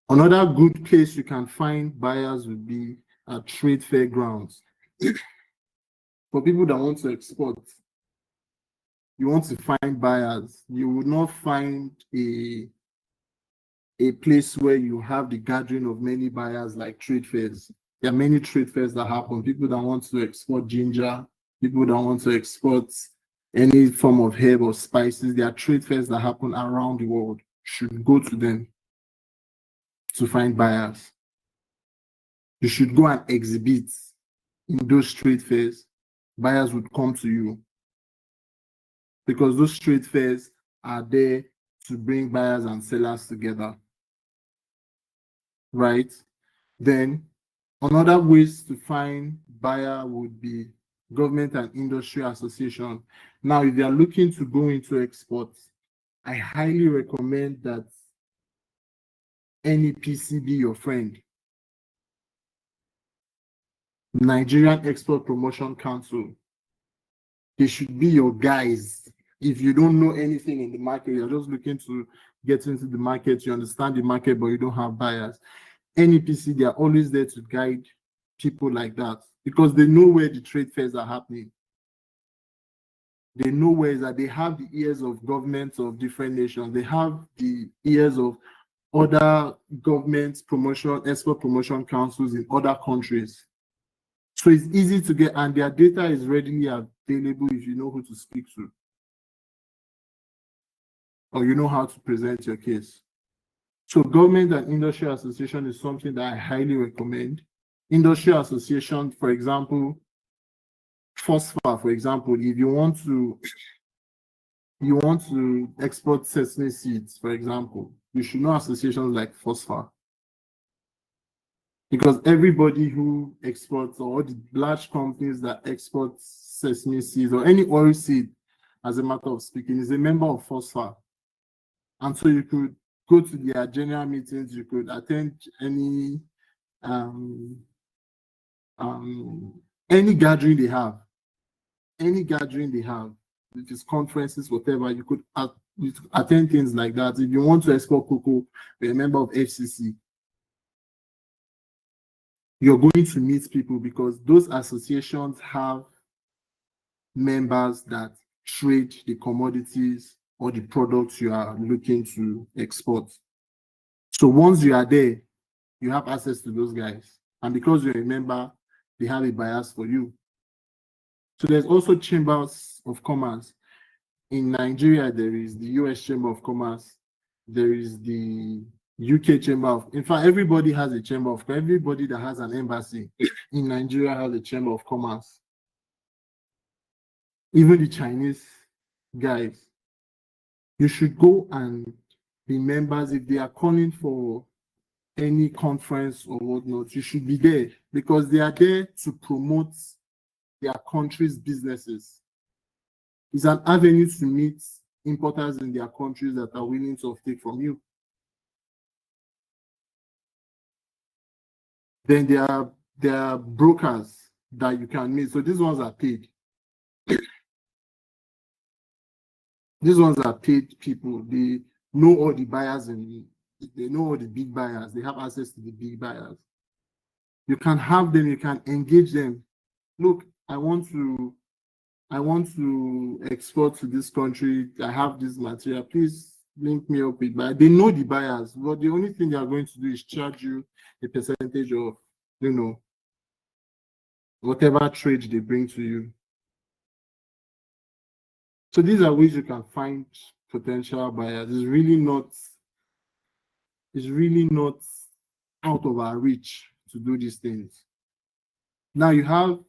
Another good place you can find buyers would be at trade fair grounds. For people that want to export, you want to find buyers. You would not find a place where you have the gathering of many buyers like trade fairs. There are many trade fairs that happen. People that want to export ginger, people that want to export any form of herb or spices. There are trade fairs that happen around the world. You should go to them to find buyers. You should go and exhibit in those trade fairs. Buyers would come to you because those trade fairs are there to bring buyers and sellers together. Right? Then another ways to find buyer would be government and industry association. Now, if you are looking to go into exports, I highly recommend that NEPC be your friend. Nigerian Export Promotion Council. They should be your guys. If you don't know anything in the market, you're just looking to get into the market, you understand the market, but you don't have buyers. NEPC, they are always there to guide people like that because they know where the trade fairs are happening. They know where is that they have the ears of governments of different nations. They have the ears of other governments, promotion, export promotion councils in other countries. So it's easy to get, and their data is readily available if you know who to speak to, or you know how to present your case. So government and industry association is something that I highly recommend. Industry association, for example, FOSFA, for example, if you want to export sesame seeds, for example, you should know associations like FOSFA. Because everybody who exports, or the large companies that export sesame seeds or any oil seed, as a matter of speaking, is a member of FOSFA. And so you could go to their general meetings, you could attend any gathering they have, which is conferences, whatever, you could attend things like that. If you want to export cocoa, be a member of FCC. You're going to meet people because those associations have members that trade the commodities or the products you are looking to export. So once you are there, you have access to those guys. And because you're a member, they have a bias for you. So there's also chambers of commerce. In Nigeria, there is the US Chamber of Commerce. There is the UK Chamber of, in fact, everybody has a chamber of, everybody that has an embassy in Nigeria has a Chamber of Commerce. Even the Chinese guys, you should go and be members. If they are calling for any conference or whatnot, you should be there because they are there to promote their country's businesses. It's an avenue to meet importers in their countries that are willing to take from you. Then there are brokers that you can meet. So these ones are paid. These ones are paid people. They know all the buyers and they know all the big buyers. They have access to the big buyers. You can have them, you can engage them. Look, I want to export to this country. I have this material. Please link me up with buyers. They know the buyers, but the only thing they are going to do is charge you a percentage of, whatever trade they bring to you. So these are ways you can find potential buyers. It's really not out of our reach to do these things. Now you have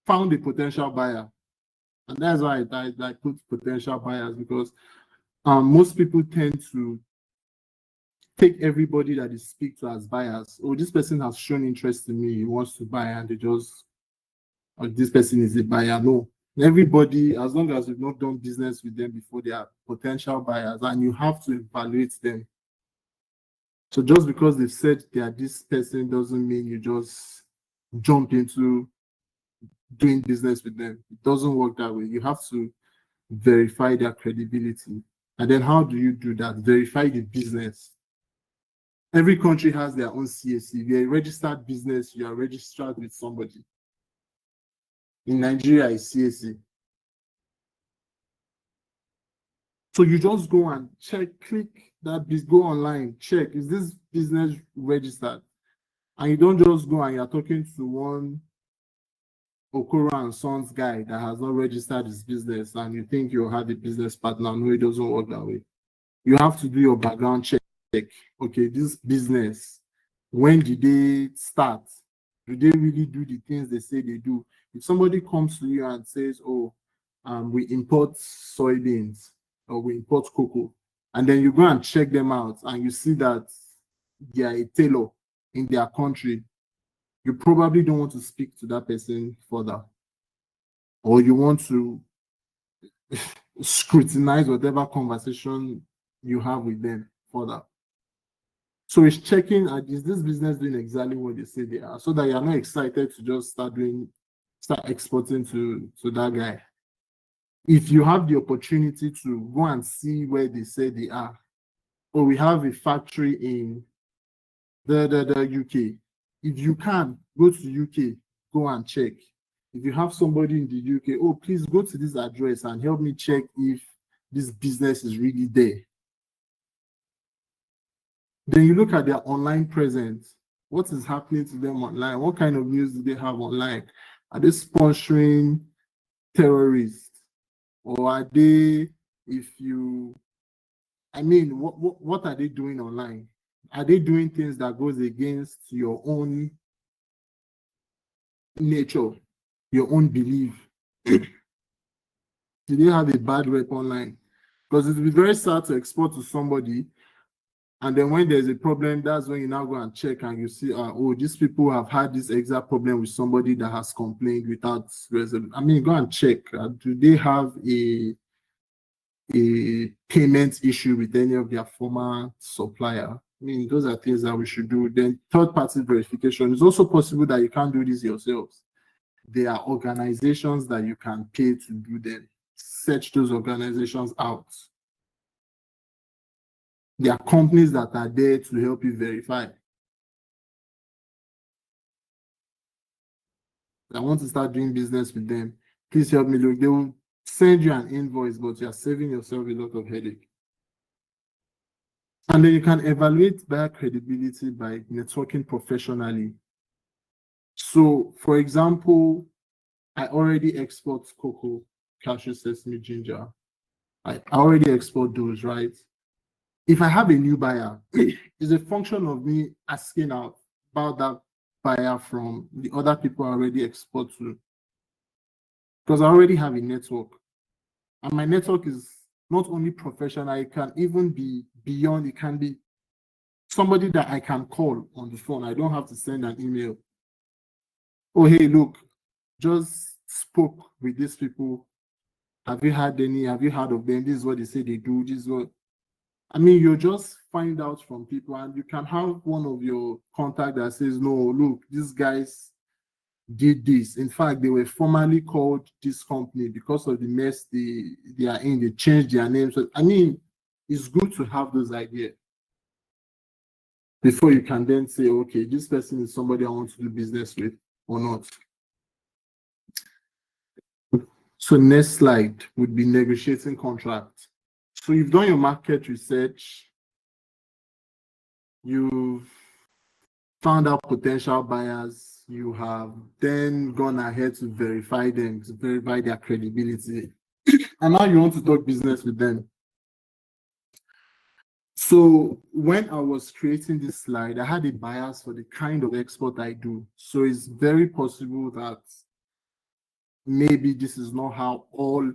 found a potential buyer. And that's why I put potential buyers, because most people tend to take everybody that they speak to as buyers. Oh, this person has shown interest in me, he wants to buy, and or this person is a buyer. No, everybody, as long as you've not done business with them before, they are potential buyers, and you have to evaluate them. So just because they've said they are this person doesn't mean you just jump into doing business with them. It doesn't work that way. You have to verify their credibility. And then how do you do that? Verify the business. Every country has their own CAC. If you're a registered business, you are registered with somebody. In Nigeria, it's CAC. So you just go and check, click that, go online, check, is this business registered? And you don't just go and you're talking to one Okoro and Sons guy that has not registered his business and you think you'll have a business partner. No, it doesn't work that way. You have to do your background check. Okay, this business, when did they start? Do they really do the things they say they do? If somebody comes to you and says, oh, we import soybeans or we import cocoa, and then you go and check them out and you see that they are a tailor in their country, you probably don't want to speak to that person further, or you want to scrutinize whatever conversation you have with them further. So it's checking, is this business doing exactly what they say they are, so that you're not excited to just start exporting to that guy. If you have the opportunity to go and see where they say they are, or we have a factory in the UK, if you can go to the UK, go and check. If you have somebody in the UK, oh, please go to this address and help me check if this business is really there. Then you look at their online presence. What is happening to them online? What kind of news do they have online? Are they sponsoring terrorists? Or are they, what are they doing online? Are they doing things that goes against your own nature, your own belief? Do they have a bad rep online? Because it will be very sad to export to somebody, and then when there's a problem, that's when you now go and check and you see, oh, these people have had this exact problem with somebody that has complained without resolution. I mean, go and check. Do they have a payment issue with any of their former supplier? I mean, those are things that we should do. Then third-party verification. It's also possible that you can't do this yourselves. There are organizations that you can pay to do them. Search those organizations out. There are companies that are there to help you verify. I want to start doing business with them. Please help me look. They will send you an invoice, but you're saving yourself a lot of headache. And then you can evaluate their credibility by networking professionally. So, for example, I already export cocoa, cashew, sesame, ginger. I already export those, right? If I have a new buyer, it's a function of me asking out about that buyer from the other people I already export to. Because I already have a network. And my network is not only professional, it can even be beyond, it can be somebody that I can call on the phone. I don't have to send an email. Oh, hey, look, just spoke with these people. Have you heard of them? This is what they say they do. This is what, I mean, you just find out from people, and you can have one of your contact that says, no, look, these guys did this. In fact, they were formerly called this company because of the mess they are in. They changed their name. So, I mean, it's good to have those ideas before you can then say, okay, this person is somebody I want to do business with or not. So next slide would be negotiating contracts. So you've done your market research, you've found out potential buyers, you have then gone ahead to verify them, to verify their credibility. And now you want to talk business with them. So when I was creating this slide, I had a bias for the kind of export I do. So it's very possible that maybe this is not how all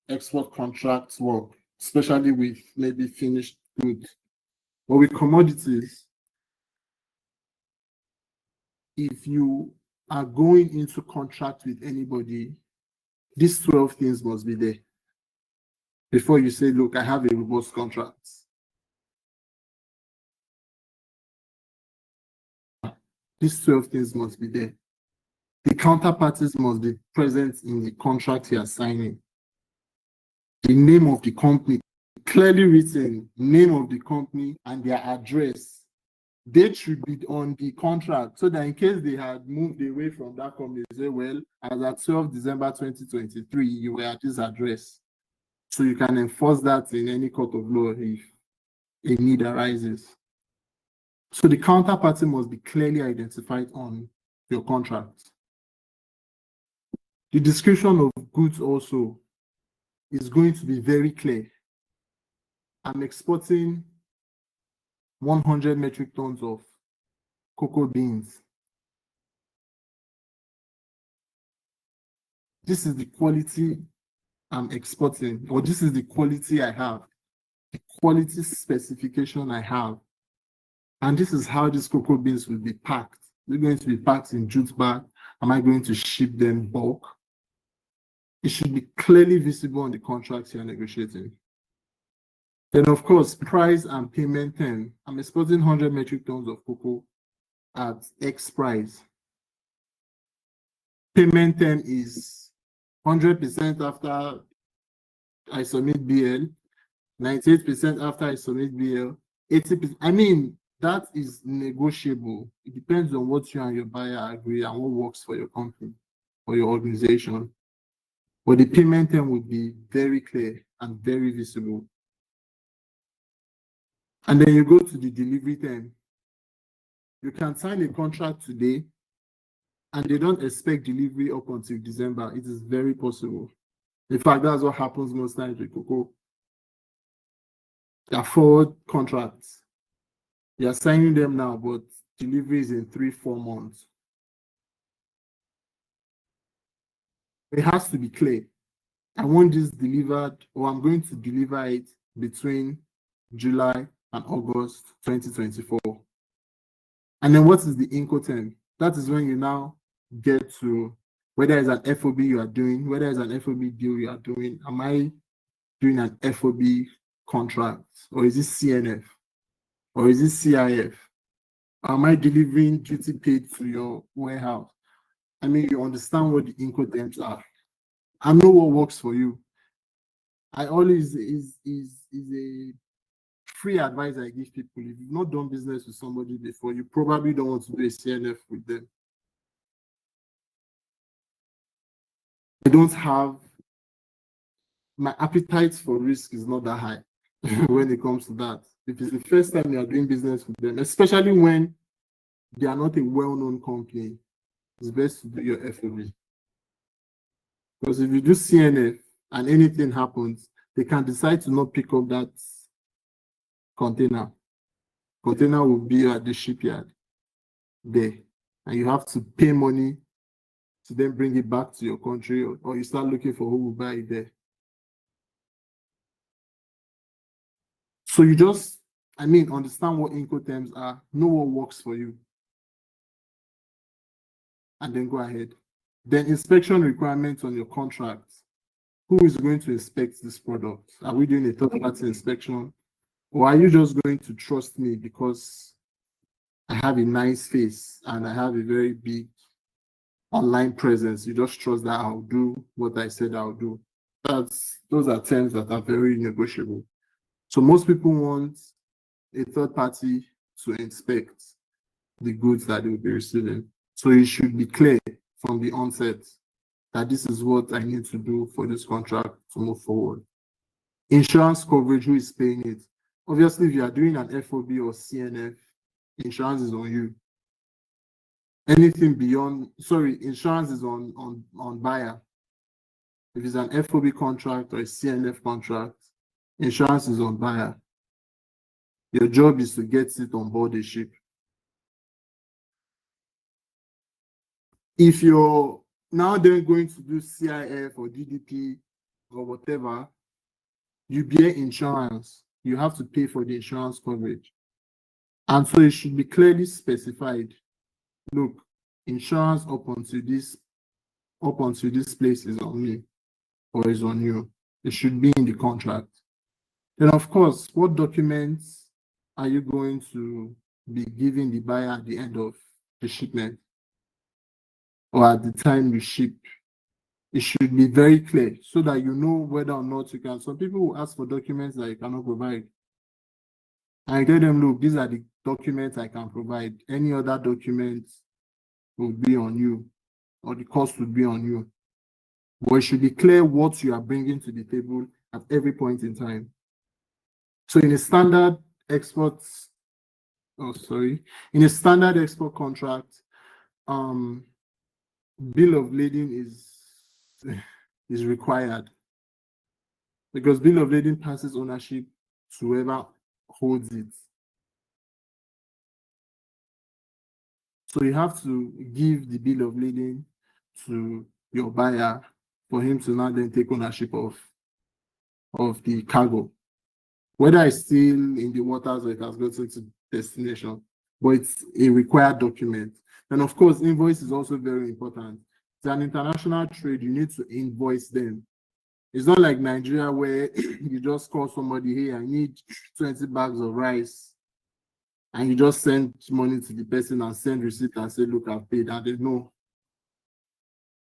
export contracts work, especially with maybe finished goods. But with commodities, if you are going into contract with anybody, these 12 things must be there before you say, look, I have a robust contract. These 12 things must be there. The counterparties must be present in the contract you are signing. The name of the company, clearly written, name of the company and their address. They should be on the contract, so that in case they had moved away from that company, they say, well, as at 12 December 2023, you were at this address. So you can enforce that in any court of law if a need arises. So the counterparty must be clearly identified on your contract. The description of goods also is going to be very clear. I'm exporting 100 metric tons of cocoa beans. This is the quality I'm exporting, or this is the quality I have, the quality specification I have. And this is how these cocoa beans will be packed. They're going to be packed in jute bag. Am I going to ship them bulk? It should be clearly visible on the contracts you're negotiating. Then, of course, price and payment term. I'm exporting 100 metric tons of cocoa at X price. Payment term is 100% after I submit BL, 98% after I submit BL, 80%. I mean, that is negotiable. It depends on what you and your buyer agree and what works for your company or your organization. But the payment term would be very clear and very visible. And then you go to the delivery term. You can sign a contract today and they don't expect delivery up until December. It is very possible. In fact, that's what happens most times with cocoa. They are forward contracts. You are signing them now, but delivery is in 3-4 months. It has to be clear. I want this delivered, or I'm going to deliver it between July and August 2024. And then what is the Incoterm? That is when you now get to whether it's an FOB you are doing, whether it's an FOB deal you are doing. Am I doing an FOB contract, or is it CNF, or is it CIF? Am I delivering duty paid to your warehouse? I mean, you understand what the Incoterms are. I know what works for you. I always is a free advice I give people. If you've not done business with somebody before, you probably don't want to do a CNF with them. I don't have, my appetite for risk is not that high when it comes to that. If it's the first time you are doing business with them, especially when they are not a well-known company, it's best to do your FOB. Because if you do CNF and anything happens, they can decide to not pick up that container. Container will be at the shipyard there, and you have to pay money to then bring it back to your country, or you start looking for who will buy it there. So you just, I mean, understand what Incoterms are, know what works for you, and then go ahead. Then inspection requirements on your contract. Who is going to inspect this product? Are we doing a third-party inspection? Or are you just going to trust me because I have a nice face and I have a very big online presence? You just trust that I'll do what I said I'll do. Those are terms that are very negotiable. So most people want a third party to inspect the goods that they will be receiving. So it should be clear from the onset that this is what I need to do for this contract to move forward. Insurance coverage, who is paying it? Obviously, if you are doing an FOB or CNF, insurance is on you. Anything beyond, insurance is on buyer. If it's an FOB contract or a CNF contract, insurance is on buyer. Your job is to get it on board the ship. If you're now then going to do CIF or DDP or whatever, you bear insurance. You have to pay for the insurance coverage. And so it should be clearly specified. Look, insurance up until this place is on me or is on you. It should be in the contract. Then, of course, what documents are you going to be giving the buyer at the end of the shipment or at the time you ship? It should be very clear so that you know whether or not you can. Some people will ask for documents that you cannot provide. I tell them, look, these are the documents I can provide. Any other documents will be on you, or the cost will be on you. But it should be clear what you are bringing to the table at every point in time. So in a standard export contract, bill of lading is required, because bill of lading passes ownership to whoever holds it. So you have to give the bill of lading to your buyer for him to now then take ownership of the cargo, whether it's still in the waters or it has gotten to destination, but it's a required document. And of course, invoice is also very important. It's an international trade, you need to invoice them. It's not like Nigeria where you just call somebody, hey, I need 20 bags of rice. And you just send money to the person and send receipt and say, look, I've paid. And they know.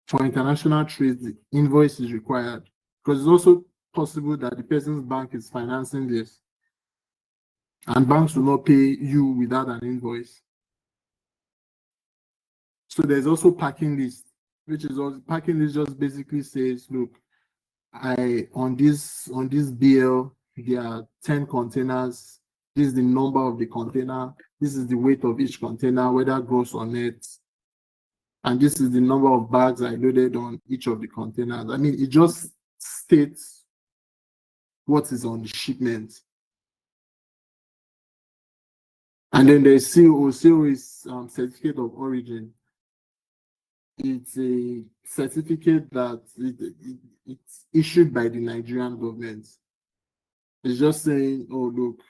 For international trade, the invoice is required because it's also possible that the person's bank is financing this. And banks will not pay you without an invoice. So there's also packing list, which is also packing list just basically says, look, on this BL, there are 10 containers. This is the number of the container. This is the weight of each container, whether gross or net. And this is the number of bags I loaded on each of the containers. I mean, it just states what is on the shipment. And then there's CO. CO is certificate of origin. It's a certificate that it's issued by the Nigerian government. It's just saying, oh, look,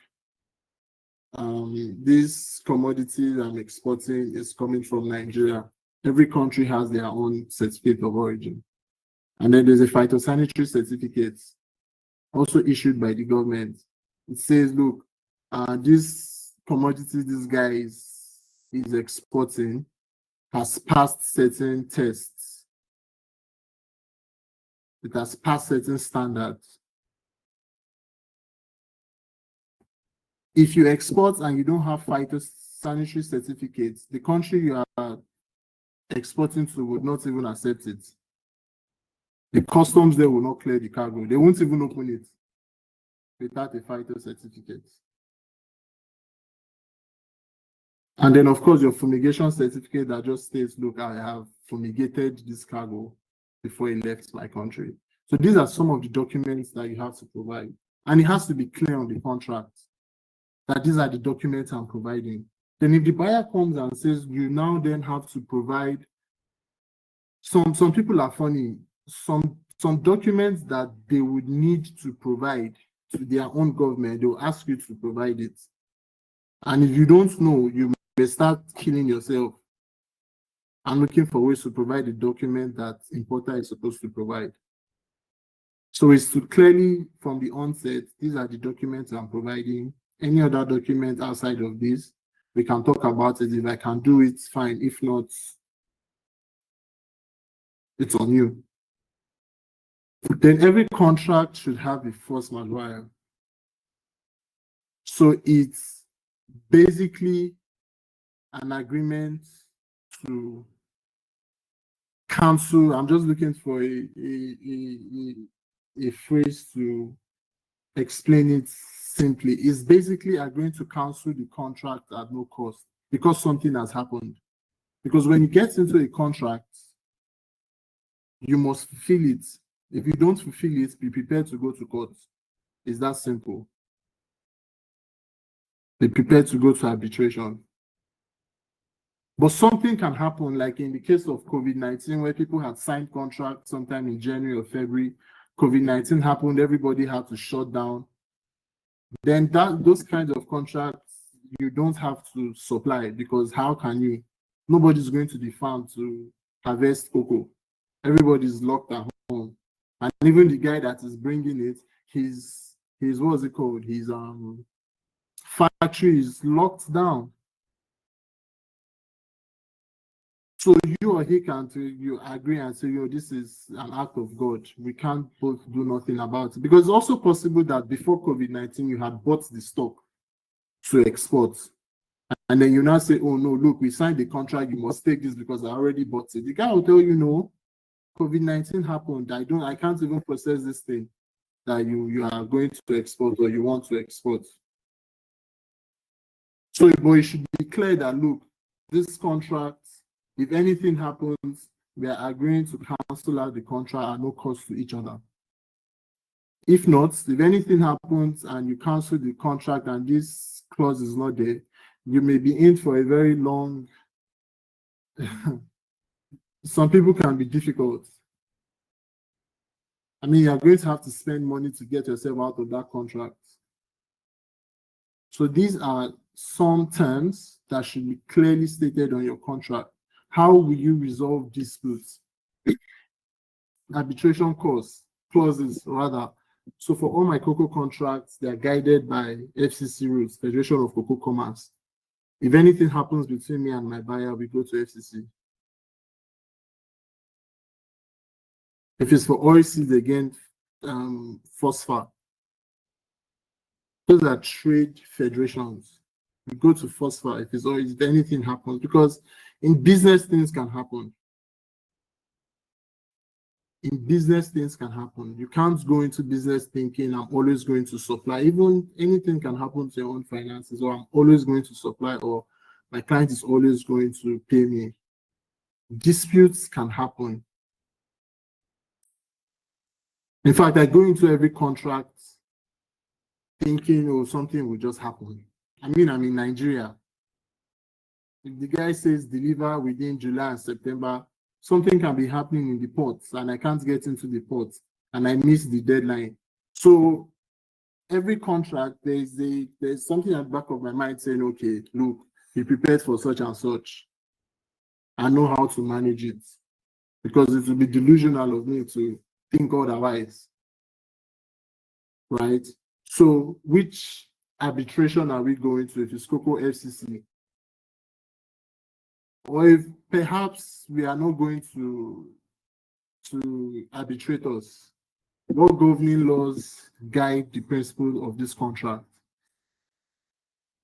this commodity I'm exporting is coming from Nigeria. Every country has their own certificate of origin. And then there's a phytosanitary certificate also issued by the government. It says, look, this commodity this guy is exporting has passed certain tests. It has passed certain standards. If you export and you don't have phytosanitary certificates, the country you are exporting to would not even accept it. The customs there will not clear the cargo. They won't even open it without a phyto certificate. And then, of course, your fumigation certificate that just states, look, I have fumigated this cargo before it left my country. So these are some of the documents that you have to provide. And it has to be clear on the contract that these are the documents I'm providing. Then if the buyer comes and says, you now then have to provide, some people are funny, some documents that they would need to provide to their own government, they'll ask you to provide it. And if you don't know, you may start killing yourself and looking for ways to provide the document that importer is supposed to provide. So it's to clearly, from the onset, these are the documents I'm providing. Any other document outside of this, we can talk about it. If I can do it, fine. If not, it's on you. Then every contract should have a force majeure. So it's basically an agreement to cancel. I'm just looking for a phrase to explain it simply. It's basically agreeing to cancel the contract at no cost because something has happened. Because when you get into a contract, you must fulfill it. If you don't fulfill it, be prepared to go to court. It's that simple. Be prepared to go to arbitration. But something can happen, like in the case of COVID-19, where people had signed contracts sometime in January or February. COVID-19 happened, everybody had to shut down. Then those kinds of contracts, you don't have to supply because how can you? Nobody's going to the farm to harvest cocoa. Everybody's locked at home. And even the guy that is bringing it, his what's it called? His factory is locked down. So you or he can you agree and say, yo, this is an act of God. We can't both do nothing about it. Because it's also possible that before COVID-19, you had bought the stock to export. And then you now say, oh no, look, we signed the contract, you must take this because I already bought it. The guy will tell you, no, COVID-19 happened. I can't even process this thing that you are going to export or you want to export. So, but it should be clear that, look, this contract, if anything happens, we are agreeing to cancel out the contract at no cost to each other. If not, if anything happens and you cancel the contract and this clause is not there, you may be in for a very long. Some people can be difficult. I mean, you're going to have to spend money to get yourself out of that contract. So these are some terms that should be clearly stated on your contract. How will you resolve disputes? Arbitration costs. clauses rather. So for all my cocoa contracts, they are guided by FCC rules, Federation of Cocoa Commerce. If anything happens between me and my buyer, we go to FCC. If it's for oilseeds, again, phosphate. Those are trade federations. We go to phosphate if it's oil, if anything happens, because in business things can happen. In business things can happen. You can't go into business thinking I'm always going to supply. Even anything can happen to your own finances, or I'm always going to supply, or my client is always going to pay me. Disputes can happen. In fact, I go into every contract thinking, oh, something will just happen. I mean, I'm in Nigeria. If the guy says deliver within July and September, something can be happening in the ports and I can't get into the port and I miss the deadline. So every contract, there's something at the back of my mind saying, okay, look, be prepared for such and such. I know how to manage it, because it will be delusional of me to think otherwise, right? So which arbitration are we going to? If it's Cocoa FCC, or if perhaps we are not going to arbitrators, what governing laws guide the principle of this contract?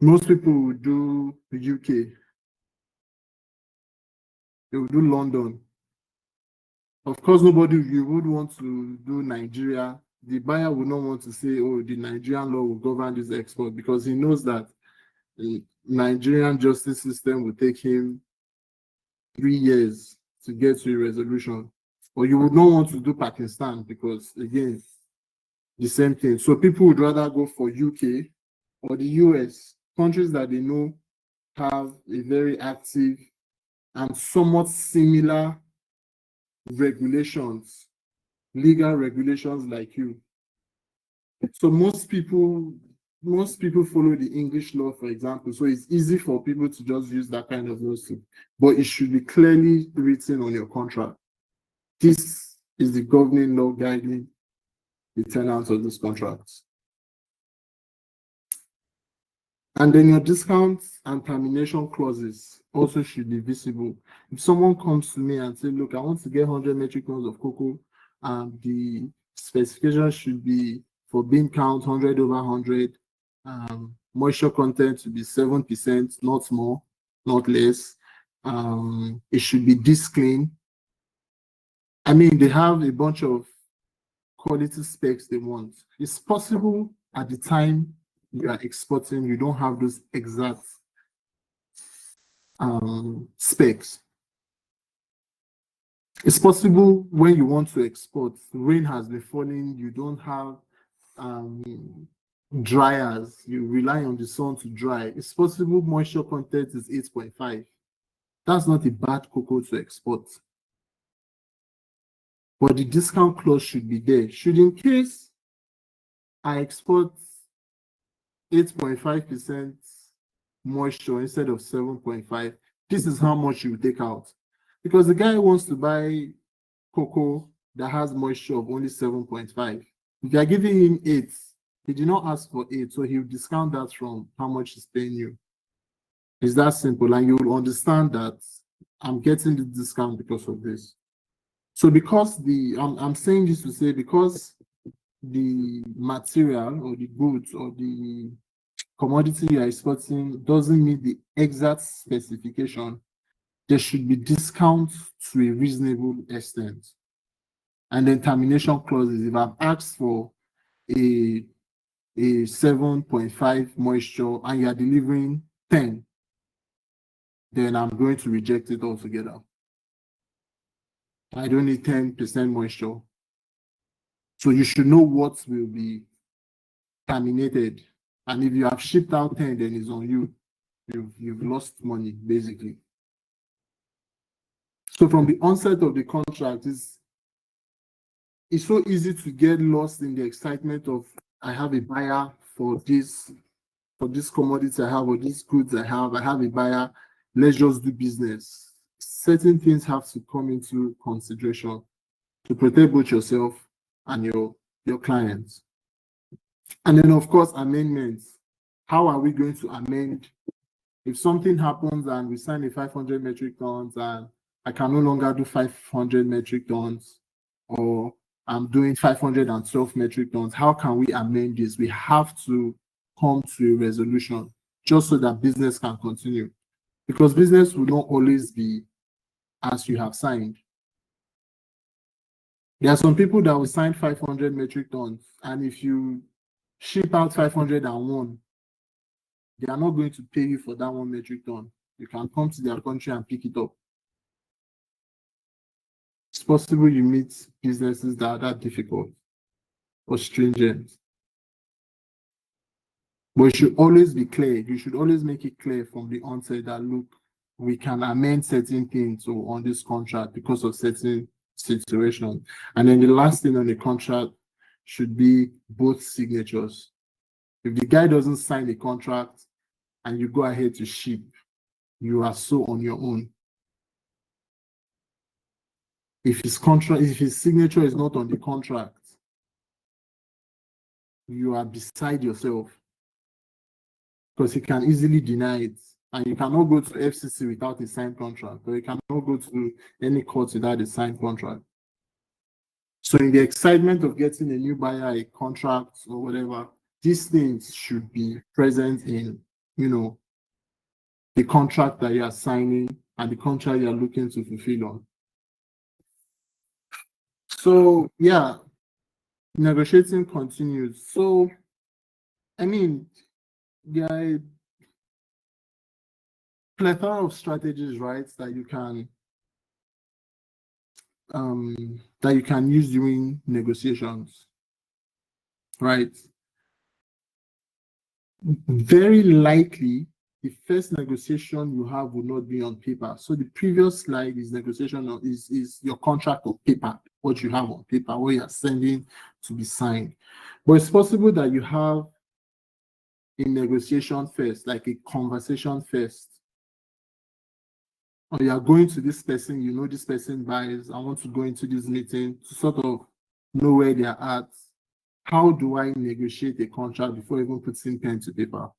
Most people will do the UK, they will do London. Of course, nobody you would want to do Nigeria. The buyer would not want to say, oh, the Nigerian law will govern this export, because he knows that the Nigerian justice system will take him 3 years to get to a resolution. Or you would not want to do Pakistan, because again, the same thing. So people would rather go for UK or the US, countries that they know have a very active and somewhat similar regulations, legal regulations like you. So most people follow the English law, for example. So it's easy for people to just use that kind of lawsuit, but it should be clearly written on your contract. This is the governing law guiding the tenants of this contract. And then your discounts and termination clauses also should be visible. If someone comes to me and say, look, I want to get 100 metric tons of cocoa, and the specification should be for bean count 100 over 100, moisture content to be 7%, not more, not less. It should be this clean. I mean, they have a bunch of quality specs they want. It's possible at the time you are exporting, you don't have those exact specs. It's possible when you want to export, rain has been falling, you don't have dryers, you rely on the sun to dry. It's possible moisture content is 8.5. That's not a bad cocoa to export. But the discount clause should be there. Should, in case I export 8.5% moisture instead of 7.5, this is how much you take out. Because the guy wants to buy cocoa that has moisture of only 7.5. If you are giving him 8, he did not ask for 8, so he will discount that from how much he's paying you. It's that simple, and you will understand that I'm getting the discount because of this. So because I'm saying this to say, because the material or the goods or the commodity you are exporting doesn't meet the exact specification, there should be discounts to a reasonable extent. And then termination clauses. If I've asked for a 7.5 moisture and you are delivering 10, then I'm going to reject it altogether. I don't need 10% moisture. So you should know what will be terminated. And if you have shipped out 10, then it's on you. You've lost money, basically. So from the onset of the contract, it's so easy to get lost in the excitement of, I have a buyer for this commodity I have, or these goods I have a buyer, let's just do business. Certain things have to come into consideration to protect both yourself and your clients. And then, of course, amendments. How are we going to amend if something happens and we sign a 500 metric tons and I can no longer do 500 metric tons, or I'm doing 512 metric tons? How can we amend this? We have to come to a resolution just so that business can continue, because business will not always be as you have signed. There are some people that will sign 500 metric tons, and if you ship out 501, they are not going to pay you for that 1 metric ton. You can come to their country and pick it up. It's possible you meet businesses that are that difficult or stringent. But it should always be clear. You should always make it clear from the onset that, look, we can amend certain things on this contract because of certain situations. And then the last thing on the contract should be both signatures. If the guy doesn't sign the contract and you go ahead to ship, you are so on your own. If his signature is not on the contract, you are beside yourself, because he can easily deny it. And you cannot go to FCC without a signed contract, or you cannot go to any court without a signed contract. So in the excitement of getting a new buyer, a contract or whatever, these things should be present in, the contract that you are signing and the contract you are looking to fulfill on. So yeah, negotiating continues. So, there are a plethora of strategies, right, that you can use during negotiations, right? Very likely, the first negotiation you have will not be on paper. So the previous slide is negotiation is your contract on paper, what you have on paper, what you are sending to be signed. But it's possible that you have a negotiation first, like a conversation first. Or you are going to this person, this person buys, I want to go into this meeting to sort of know where they are at. How do I negotiate a contract before even putting pen to paper?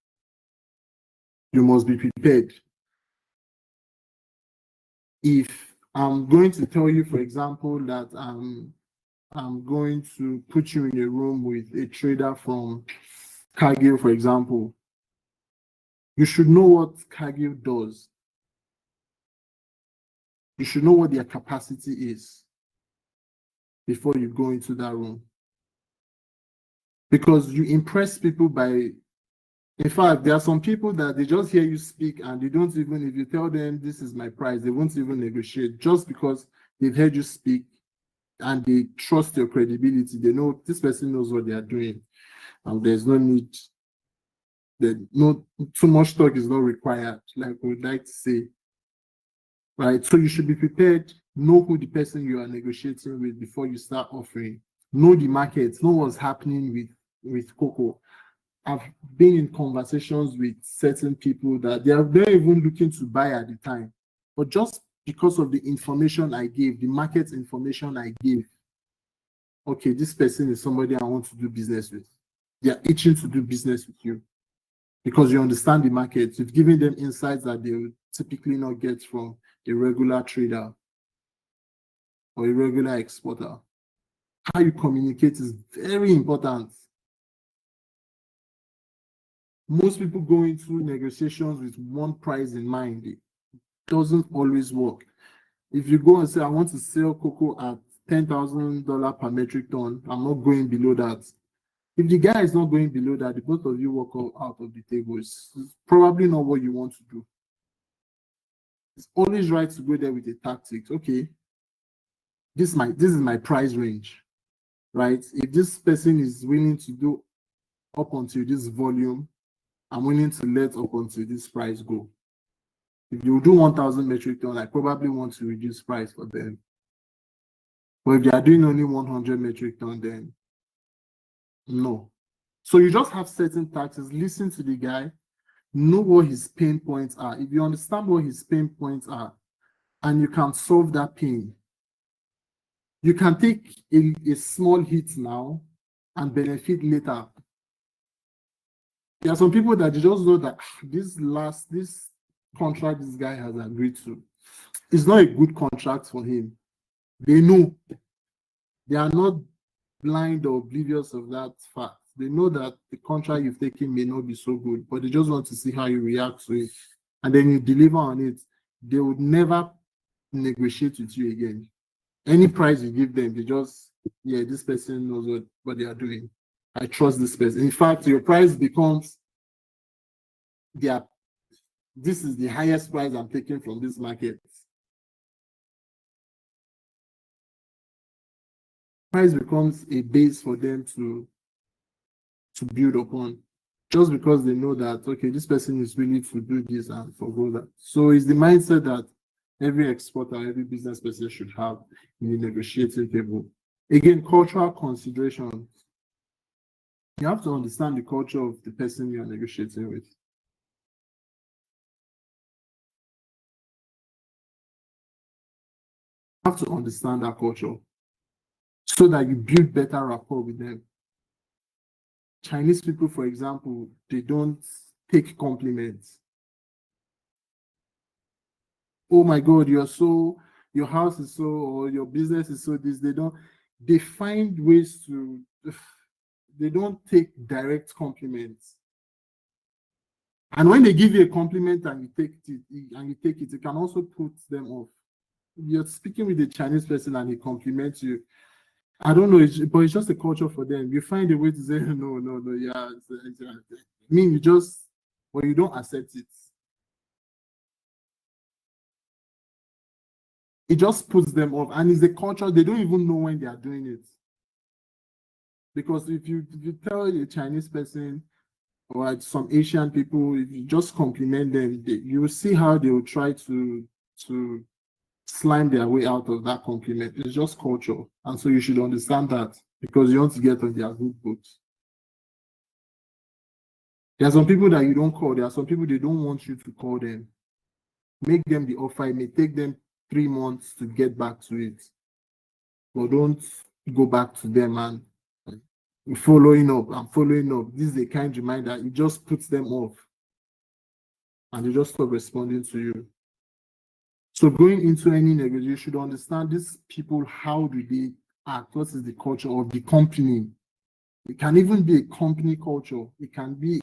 You must be prepared. If I'm going to tell you, for example, that I'm going to put you in a room with a trader from Cargill, for example, you should know what Cargill does. You should know what their capacity is before you go into that room. Because you impress people by, in fact, there are some people that they just hear you speak and they don't even, if you tell them this is my price, they won't even negotiate, just because they've heard you speak and they trust your credibility. They know this person knows what they are doing, and there's no need, too much talk is not required, like we would like to say. Right, so you should be prepared. Know who the person you are negotiating with before you start offering. Know the market. Know what's happening with cocoa. I've been in conversations with certain people that they are not even looking to buy at the time, but just because of the information I gave, the market information I gave, okay, this person is somebody I want to do business with. They are itching to do business with you because you understand the market. You've given them insights that they would typically not get from a regular trader or a regular exporter. How you communicate is very important. Most people go into negotiations with one price in mind. It doesn't always work. If you go and say, I want to sell cocoa at $10,000 per metric ton, I'm not going below that. If the guy is not going below that, the both of you walk out of the table. It's probably not what you want to do. It's always right to go there with a tactic. Okay, this is my price range, right? If this person is willing to do up until this volume, I'm willing to let up until this price go. If you do 1,000 metric ton, I probably want to reduce price for them. But if they are doing only 100 metric ton, then no. So you just have certain tactics. Listen to the guy, know what his pain points are. If you understand what his pain points are and you can solve that pain, You can take a small hit now and benefit later. There are some people that you just know that this contract this guy has agreed to, it's not a good contract for him. They know. They are not blind or oblivious of that fact. They know that the contract you've taken may not be so good, but they just want to see how you react to it. And then you deliver on it. They would never negotiate with you again. Any price you give them, they just, yeah, this person knows what they are doing. I trust this person. In fact, your price becomes this is the highest price I'm taking from this market. Price becomes a base for them to build upon, just because they know that, okay, this person is willing to do this and forgo that. So it's the mindset that every exporter, every business person should have in the negotiating table. Again, cultural considerations. You have to understand the culture of the person you are negotiating with. You have to understand that culture so that you build better rapport with them. Chinese people, for example, they don't take compliments. Oh my God, your house is so, or your business is so this. They find ways to, they don't take direct compliments. And when they give you a compliment and you take it, it can also put them off. You're speaking with a Chinese person and he compliments you. I don't know, but it's just a culture for them. You find a way to say, no, yeah. I mean, you don't accept it. It just puts them off. And it's a culture, they don't even know when they are doing it. Because if you tell a Chinese person or some Asian people, if you just compliment them, you will see how they will try to slime their way out of that compliment. It's just culture. And so you should understand that because you want to get on their good books. There are some people that you don't call. There are some people they don't want you to call them. Make them the offer. It may take them 3 months to get back to it. But don't go back to them and following up and following up. This is a kind reminder. It just puts them off. And they just stop responding to you. So going into any negotiation, you should understand these people, how do they act? What is the culture of the company? It can even be a company culture. It can be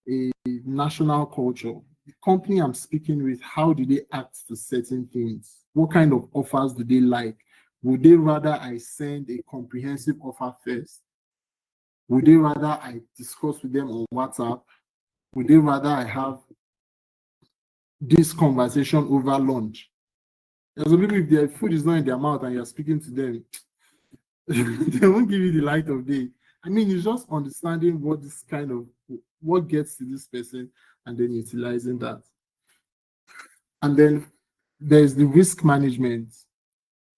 a national culture. The company I'm speaking with, how do they act to certain things? What kind of offers do they like? Would they rather I send a comprehensive offer first? Would they rather I discuss with them on WhatsApp? Would they rather I have this conversation over lunch? There's some people, if their food is not in their mouth and you're speaking to them, they won't give you the light of day. I mean, it's just understanding what gets to this person and then utilizing that. And then there's the risk management.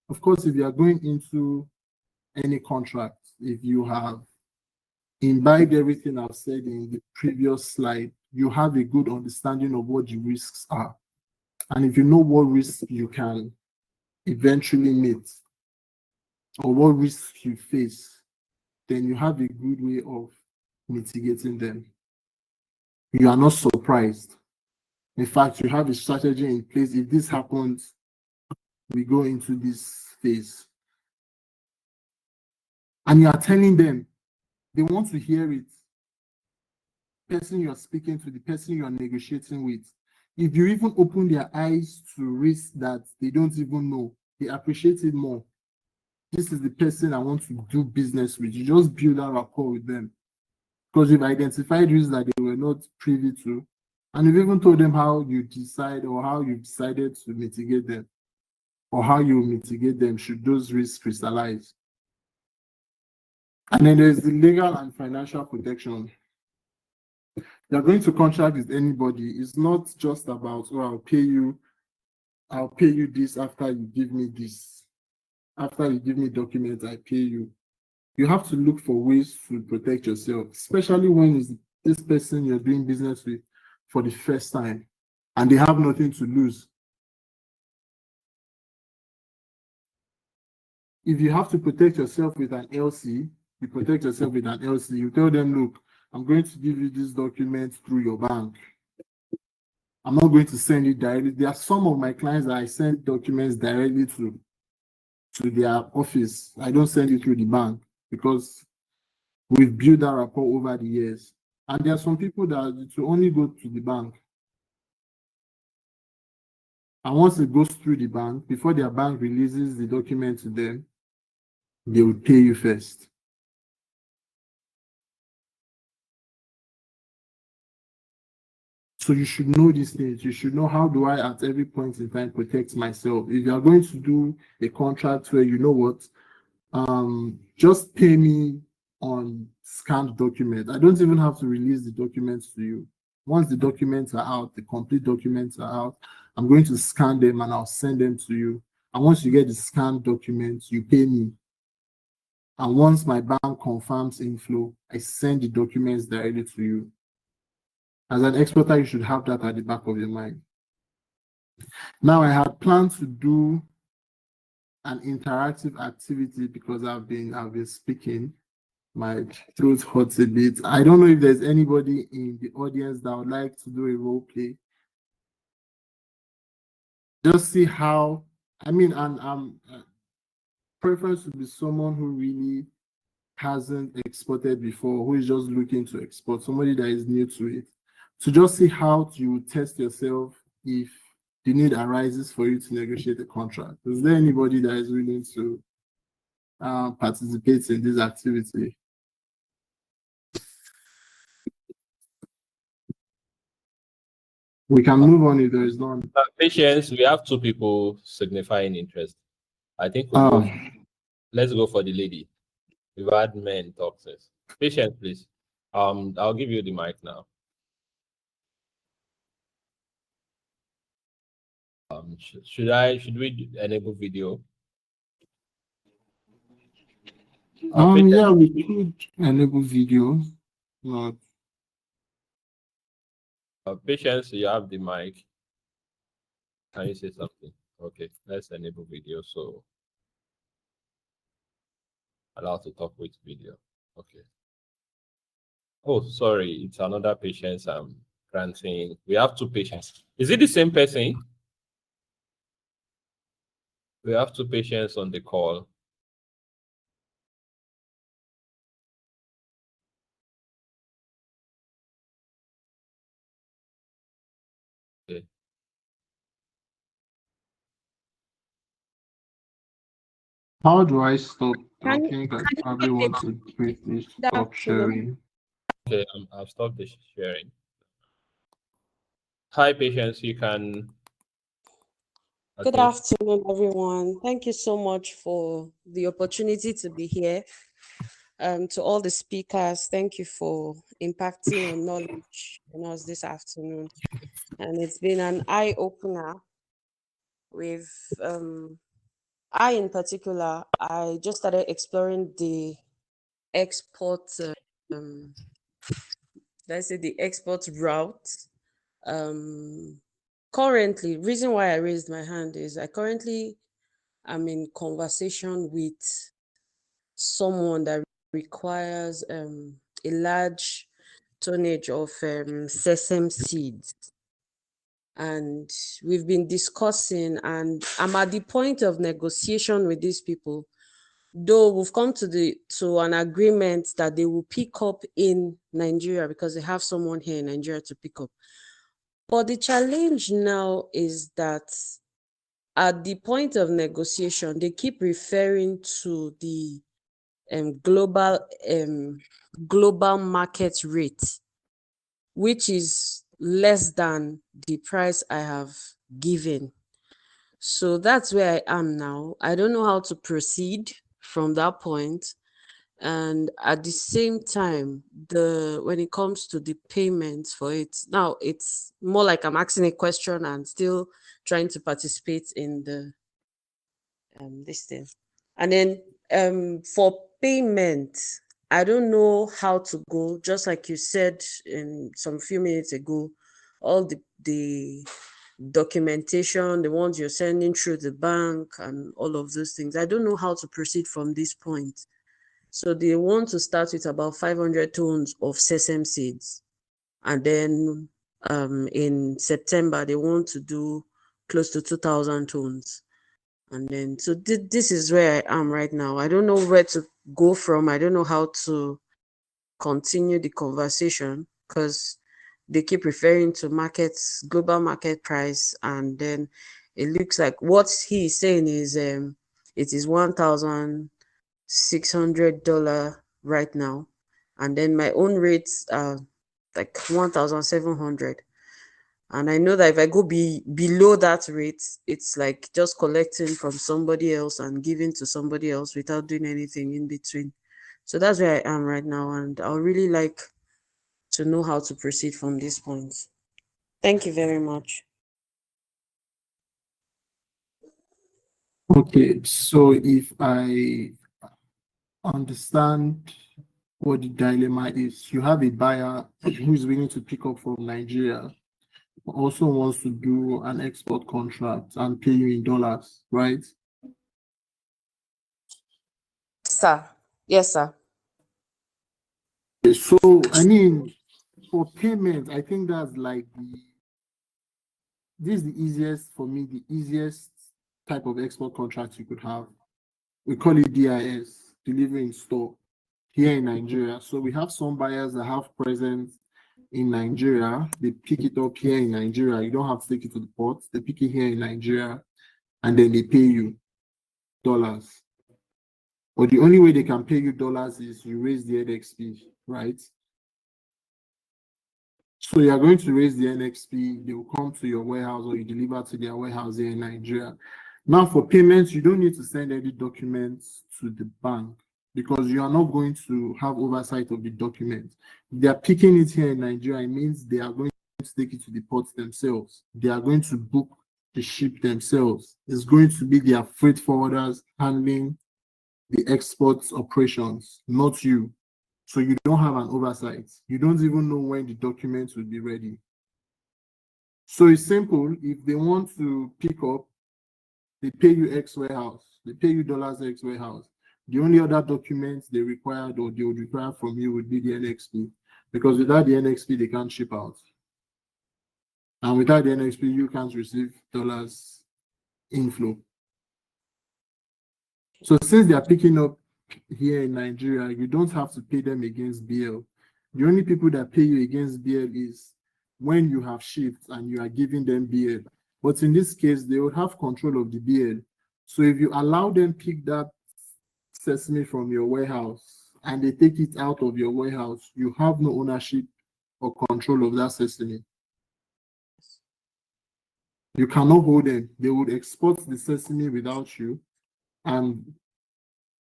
Of course, if you are going into any contract, if you have imbibed everything I've said in the previous slide, you have a good understanding of what the risks are. And if you know what risks you can eventually meet or what risks you face, then you have a good way of mitigating them. You are not surprised. In fact, you have a strategy in place. If this happens, we go into this phase. And you are telling them, they want to hear it. The person you're speaking to, the person you're negotiating with. If you even open their eyes to risks that they don't even know, they appreciate it more. This is the person I want to do business with. You just build that rapport with them. Because you've identified risks that they were not privy to. And you've even told them how you decide or how you decided to mitigate them or how you mitigate them should those risks crystallize. And then there's the legal and financial protection. You're going to contract with anybody. It's not just about, oh, I'll pay you this after you give me this. After you give me documents, I pay you. You have to look for ways to protect yourself, especially when it's this person you're doing business with for the first time and they have nothing to lose. if you have to protect yourself with an LC, you protect yourself with an LC. You tell them, look, I'm going to give you this document through your bank. I'm not going to send it directly. There are some of my clients that I send documents directly to their office. I don't send it through the bank because we've built that rapport over the years. And there are some people that it will only go to the bank. And once it goes through the bank, before their bank releases the document to them, they will pay you first. So you should know these things. You should know, how do I at every point in time protect myself? If you are going to do a contract where, you know what, just pay me on scanned document. I don't even have to release the documents to you. Once the documents are out, the complete documents are out, I'm going to scan them and I'll send them to you. And once you get the scanned documents, you pay me. And once my bank confirms inflow, I send the documents directly to you. As an exporter, you should have that at the back of your mind. Now, I had planned to do an interactive activity because I've been speaking. My throat hurts a bit. I don't know if there's anybody in the audience that would like to do a role play. Just see how, and I'm preference to be someone who really hasn't exported before, who is just looking to export, somebody that is new to it. To just see how you test yourself if the need arises for you to negotiate a contract. Is there anybody that is willing to participate in this activity? We can move on if there is none. Patience, we have two people signifying interest. I think let's go for the lady. We've had men talk since. Patience, please. I'll give you the mic now. Should we enable video? Yeah, we could enable video. Not. Patience, you have the mic. Can you say something? Okay, let's enable video. So allow to talk with video. Okay. Oh, sorry, it's another patient I'm granting. We have two patients. Is it the same person? We have two patients on the call. Okay. How do I stop? I Can think I probably want to quickly stop sharing. Okay, I've stopped the sharing. Hi, patients. You can. Okay. Good afternoon, everyone. Thank you so much for the opportunity to be here. To all the speakers, thank you for impacting your knowledge on us this afternoon. And it's been an eye opener. With I, in particular, I just started exploring the export. Let's say the export route. Currently, reason why I raised my hand is I currently am in conversation with someone that requires a large tonnage of sesame seeds. And we've been discussing, and I'm at the point of negotiation with these people, though we've come to an agreement that they will pick up in Nigeria because they have someone here in Nigeria to pick up. But the challenge now is that at the point of negotiation, they keep referring to the global market rate, which is less than the price I have given. So that's where I am now. I don't know how to proceed from that point. And at the same time, when it comes to the payments for it, now it's more like I'm asking a question and still trying to participate in the this thing. And then for payment, I don't know how to go. Just like you said in some few minutes ago, all the documentation, the ones you're sending through the bank, and all of those things. I don't know how to proceed from this point. So they want to start with about 500 tons of sesame seeds. And then in September, they want to do close to 2,000 tons. And then, so this is where I am right now. I don't know where to go from. I don't know how to continue the conversation because they keep referring to markets, global market price. And then it looks like what he's saying is it is $1,600 right now. And then my own rates are like 1,700. And I know that if I go below that rate, it's like just collecting from somebody else and giving to somebody else without doing anything in between. So that's where I am right now. And I would really like to know how to proceed from this point. Thank you very much. Okay, so if I understand what the dilemma is, you have a buyer who is willing to pick up from Nigeria, also wants to do an export contract and pay you in dollars, right? Sir. Yes, sir. So, I mean, for payment, I think that's like this is the easiest for me, the easiest type of export contract you could have. We call it DIS, delivery in store, here in Nigeria. So we have some buyers that have presence in Nigeria. They pick it up here in Nigeria. You don't have to take it to the port. They pick it here in Nigeria, and then they pay you dollars. But the only way they can pay you dollars is you raise the NXP, right? So you are going to raise the NXP, they will come to your warehouse or you deliver to their warehouse here in Nigeria. Now for payments, you don't need to send any documents to the bank because you are not going to have oversight of the documents. If they are picking it here in Nigeria, it means they are going to take it to the ports themselves. They are going to book the ship themselves. It's going to be their freight forwarders handling the export operations, not you. So you don't have an oversight. You don't even know when the documents will be ready. So it's simple. If they want to pick up, they pay you X warehouse. They pay you dollars X warehouse. The only other documents they required or they would require from you would be the NXP. Because without the NXP, they can't ship out. And without the NXP, you can't receive dollars inflow. So since they are picking up here in Nigeria, you don't have to pay them against BL. The only people that pay you against BL is when you have shipped and you are giving them BL. But in this case, they will have control of the BL. So if you allow them pick that sesame from your warehouse and they take it out of your warehouse, you have no ownership or control of that sesame. You cannot hold them. They would export the sesame without you, and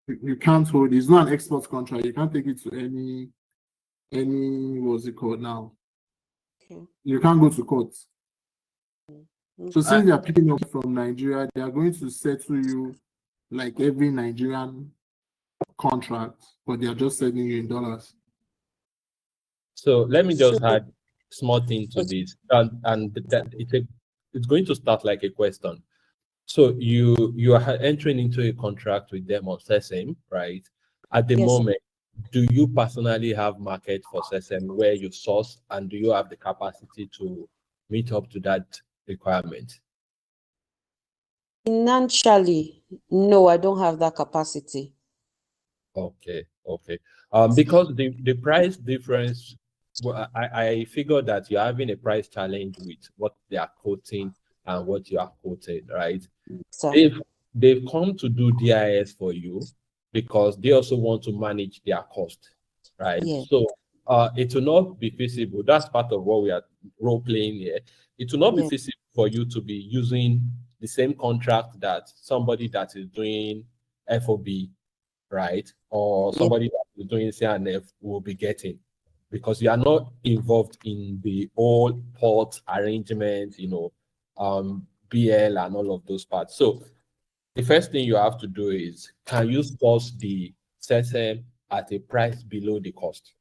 you can't hold it. It's not an export contract. You can't take it to any what's it called now? Okay. You can't go to court. So since they are I, picking up from Nigeria, they are going to settle you like every Nigerian contract, but they are just sending you in dollars. so let me So, just add small thing to this, and that it's going to start like a question. So you are entering into a contract with them on Sesame, right? At the yes, moment, do you personally have market for Sesame where you source, and do you have the capacity to meet up to that requirement? financially, no, I don't have that capacity. Okay. Because the price difference, well, I figure that you're having a price challenge with what they are quoting and what you are quoting, right? Sir. They've come to do DIS for you because they also want to manage their cost, right? Yeah. So it will not be feasible. That's part of what we are role playing here. It will not be Yeah. feasible for you to be using the same contract that somebody that is doing FOB, right, or Yeah. somebody that is doing CNF will be getting, because you are not involved in the whole port arrangement, BL and all of those parts. So the first thing you have to do is, can you source the sesame at a price below the cost?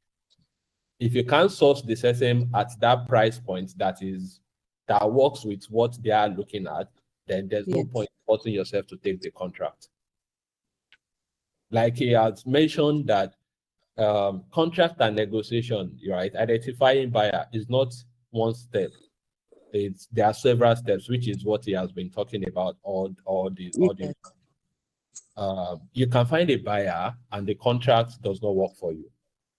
If you can't source the sesame at that price point that is that works with what they are looking at, then there's no Yes. point forcing yourself to take the contract. Like he has mentioned that contract and negotiation, right? Identifying buyer is not one step. There are several steps, which is what he has been talking about all the Yes. you can find a buyer and the contract does not work for you,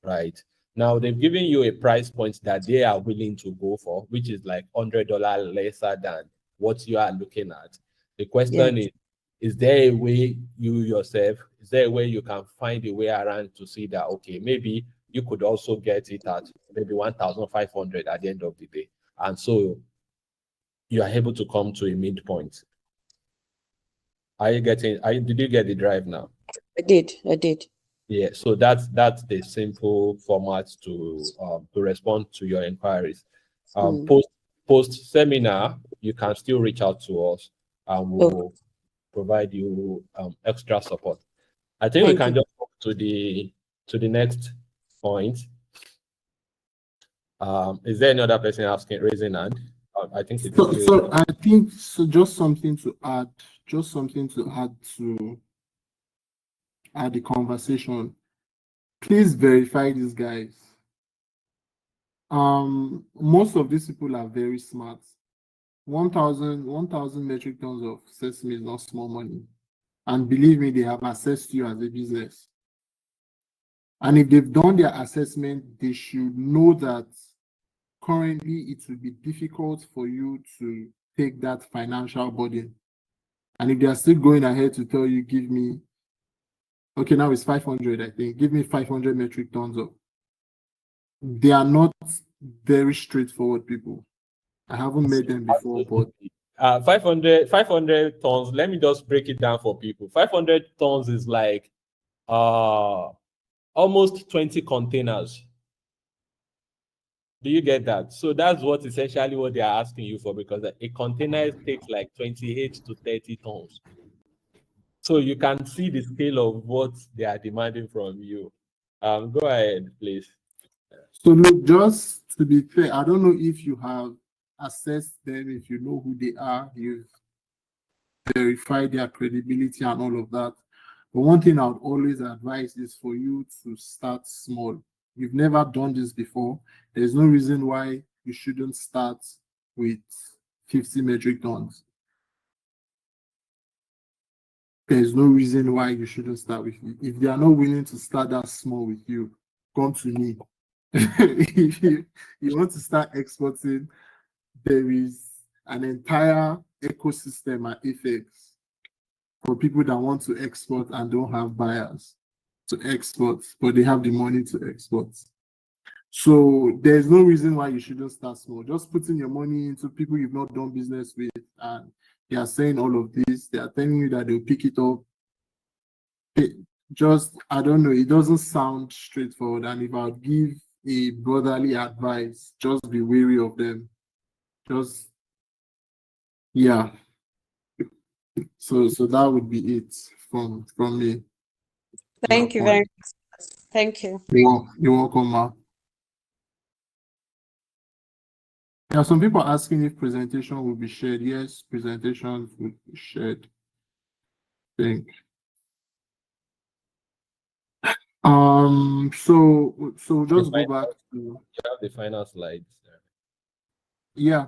right? Now they've given you a price point that they are willing to go for, which is like $100 lesser than what you are looking at. The question is there a way you yourself, is there a way you can find a way around to see that, okay, maybe you could also get it at maybe 1,500 at the end of the day. And so you are able to come to a midpoint. Did you get the drive now? I did. Yeah, so that's the simple format to respond to your inquiries. Post seminar, you can still reach out to us and we'll provide you extra support. I think we can just go to the next point. Is there any other person raising hand? I think it's so I think so. Just something to add to the conversation. Please verify these guys. Most of these people are very smart. 1,000 metric tons of sesame is not small money. And believe me, they have assessed you as a business. And if they've done their assessment, they should know that currently it will be difficult for you to take that financial burden. And if they are still going ahead to tell you, give me, okay, now it's 500, I think, give me 500 metric tons of, they are not very straightforward people. I haven't met them before, but 500 tons. Let me just break it down for people. 500 tons is like almost 20 containers. Do you get that? So that's what essentially what they are asking you for, because a container takes like 28 to 30 tons. So you can see the scale of what they are demanding from you. Go ahead, please. So look, just to be fair, I don't know if you have assessed them, if you know who they are, you've verified their credibility and all of that. But one thing I would always advise is for you to start small. You've never done this before. There's no reason why you shouldn't start with 50 metric tons. There's no reason why you shouldn't start with me. If they are not willing to start that small with you, come to me. If you want to start exporting, there is an entire ecosystem at FX for people that want to export and don't have buyers to export, but they have the money to export. So there's no reason why you shouldn't start small. Just putting your money into people you've not done business with, and they are saying all of this, they are telling you that they'll pick it up. I don't know, it doesn't sound straightforward. And if I'd give a brotherly advice, just be wary of them. Yeah. So that would be it from me. Thank you very much. Thank you. You're welcome, Ma. Yeah, some people are asking if presentation will be shared. Yes, presentations will be shared. I think. So just go back to. You have the final slides. Yeah.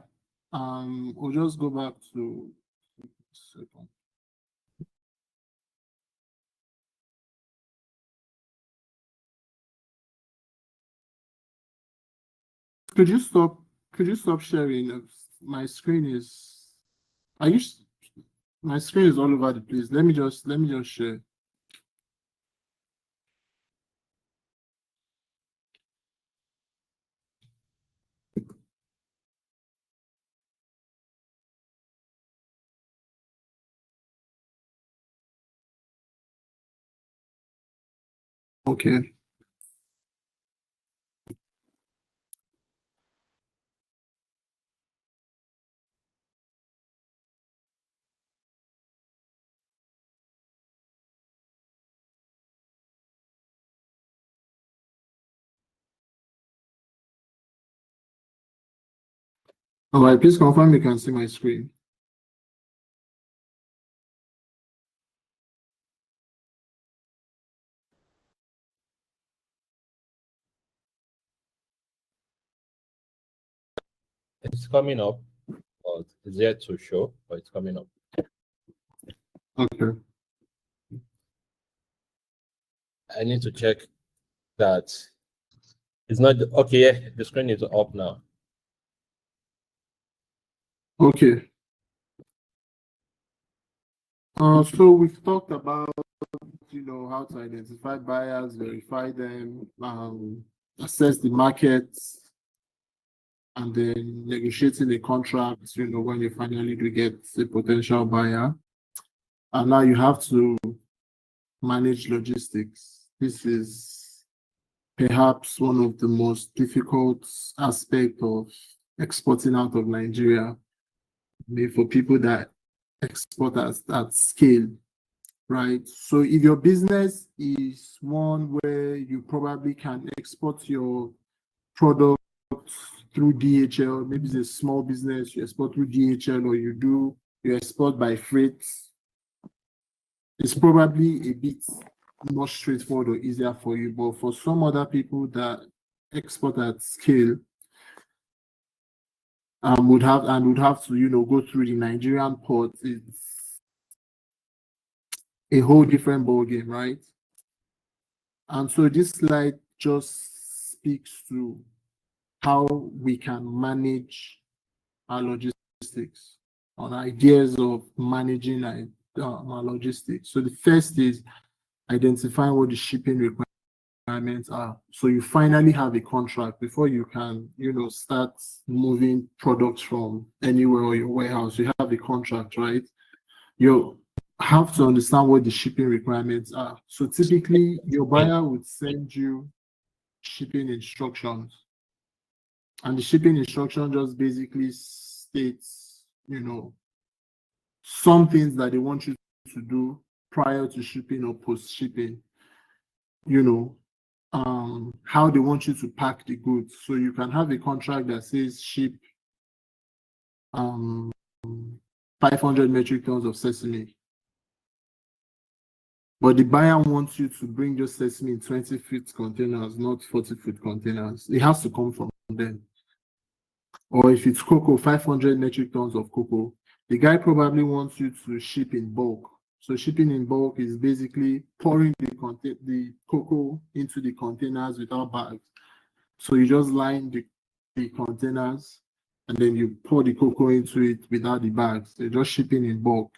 We'll just go back to. Second. Could you stop sharing? My screen is. My screen is all over the place. Let me just share. Okay. All right, please confirm you can see my screen. It's coming up, or it's yet to show, but it's coming up. Okay. I need to check that it's not okay. Yeah, the screen is up now. Okay. So we've talked about, how to identify buyers, verify them, assess the market, and then negotiating a contract, when you finally do get a potential buyer. And now you have to manage logistics. This is perhaps one of the most difficult aspects of exporting out of Nigeria. For people that export at scale, right? So if your business is one where you probably can export your product through DHL, maybe it's a small business, you export through DHL, or you export by freight, it's probably a bit more straightforward or easier for you. But for some other people that export at scale, would have to go through the Nigerian port, it's a whole different ball game, right? And so this slide just speaks to how we can manage our logistics, on ideas of managing our logistics. So the first is identifying what the shipping requirements are. So you finally have a contract before you can, start moving products from anywhere or your warehouse. You have a contract, right? You have to understand what the shipping requirements are. So typically, your buyer would send you shipping instructions, and the shipping instruction just basically states, some things that they want you to do prior to shipping or post shipping. How they want you to pack the goods. So you can have a contract that says ship 500 metric tons of sesame, but the buyer wants you to bring your sesame in 20-foot containers, not 40-foot containers. It has to come from them. Or if it's cocoa, 500 metric tons of cocoa, the guy probably wants you to ship in bulk. So shipping in bulk is basically pouring the cocoa into the containers without bags. So you just line the containers, and then you pour the cocoa into it without the bags. They're just shipping in bulk.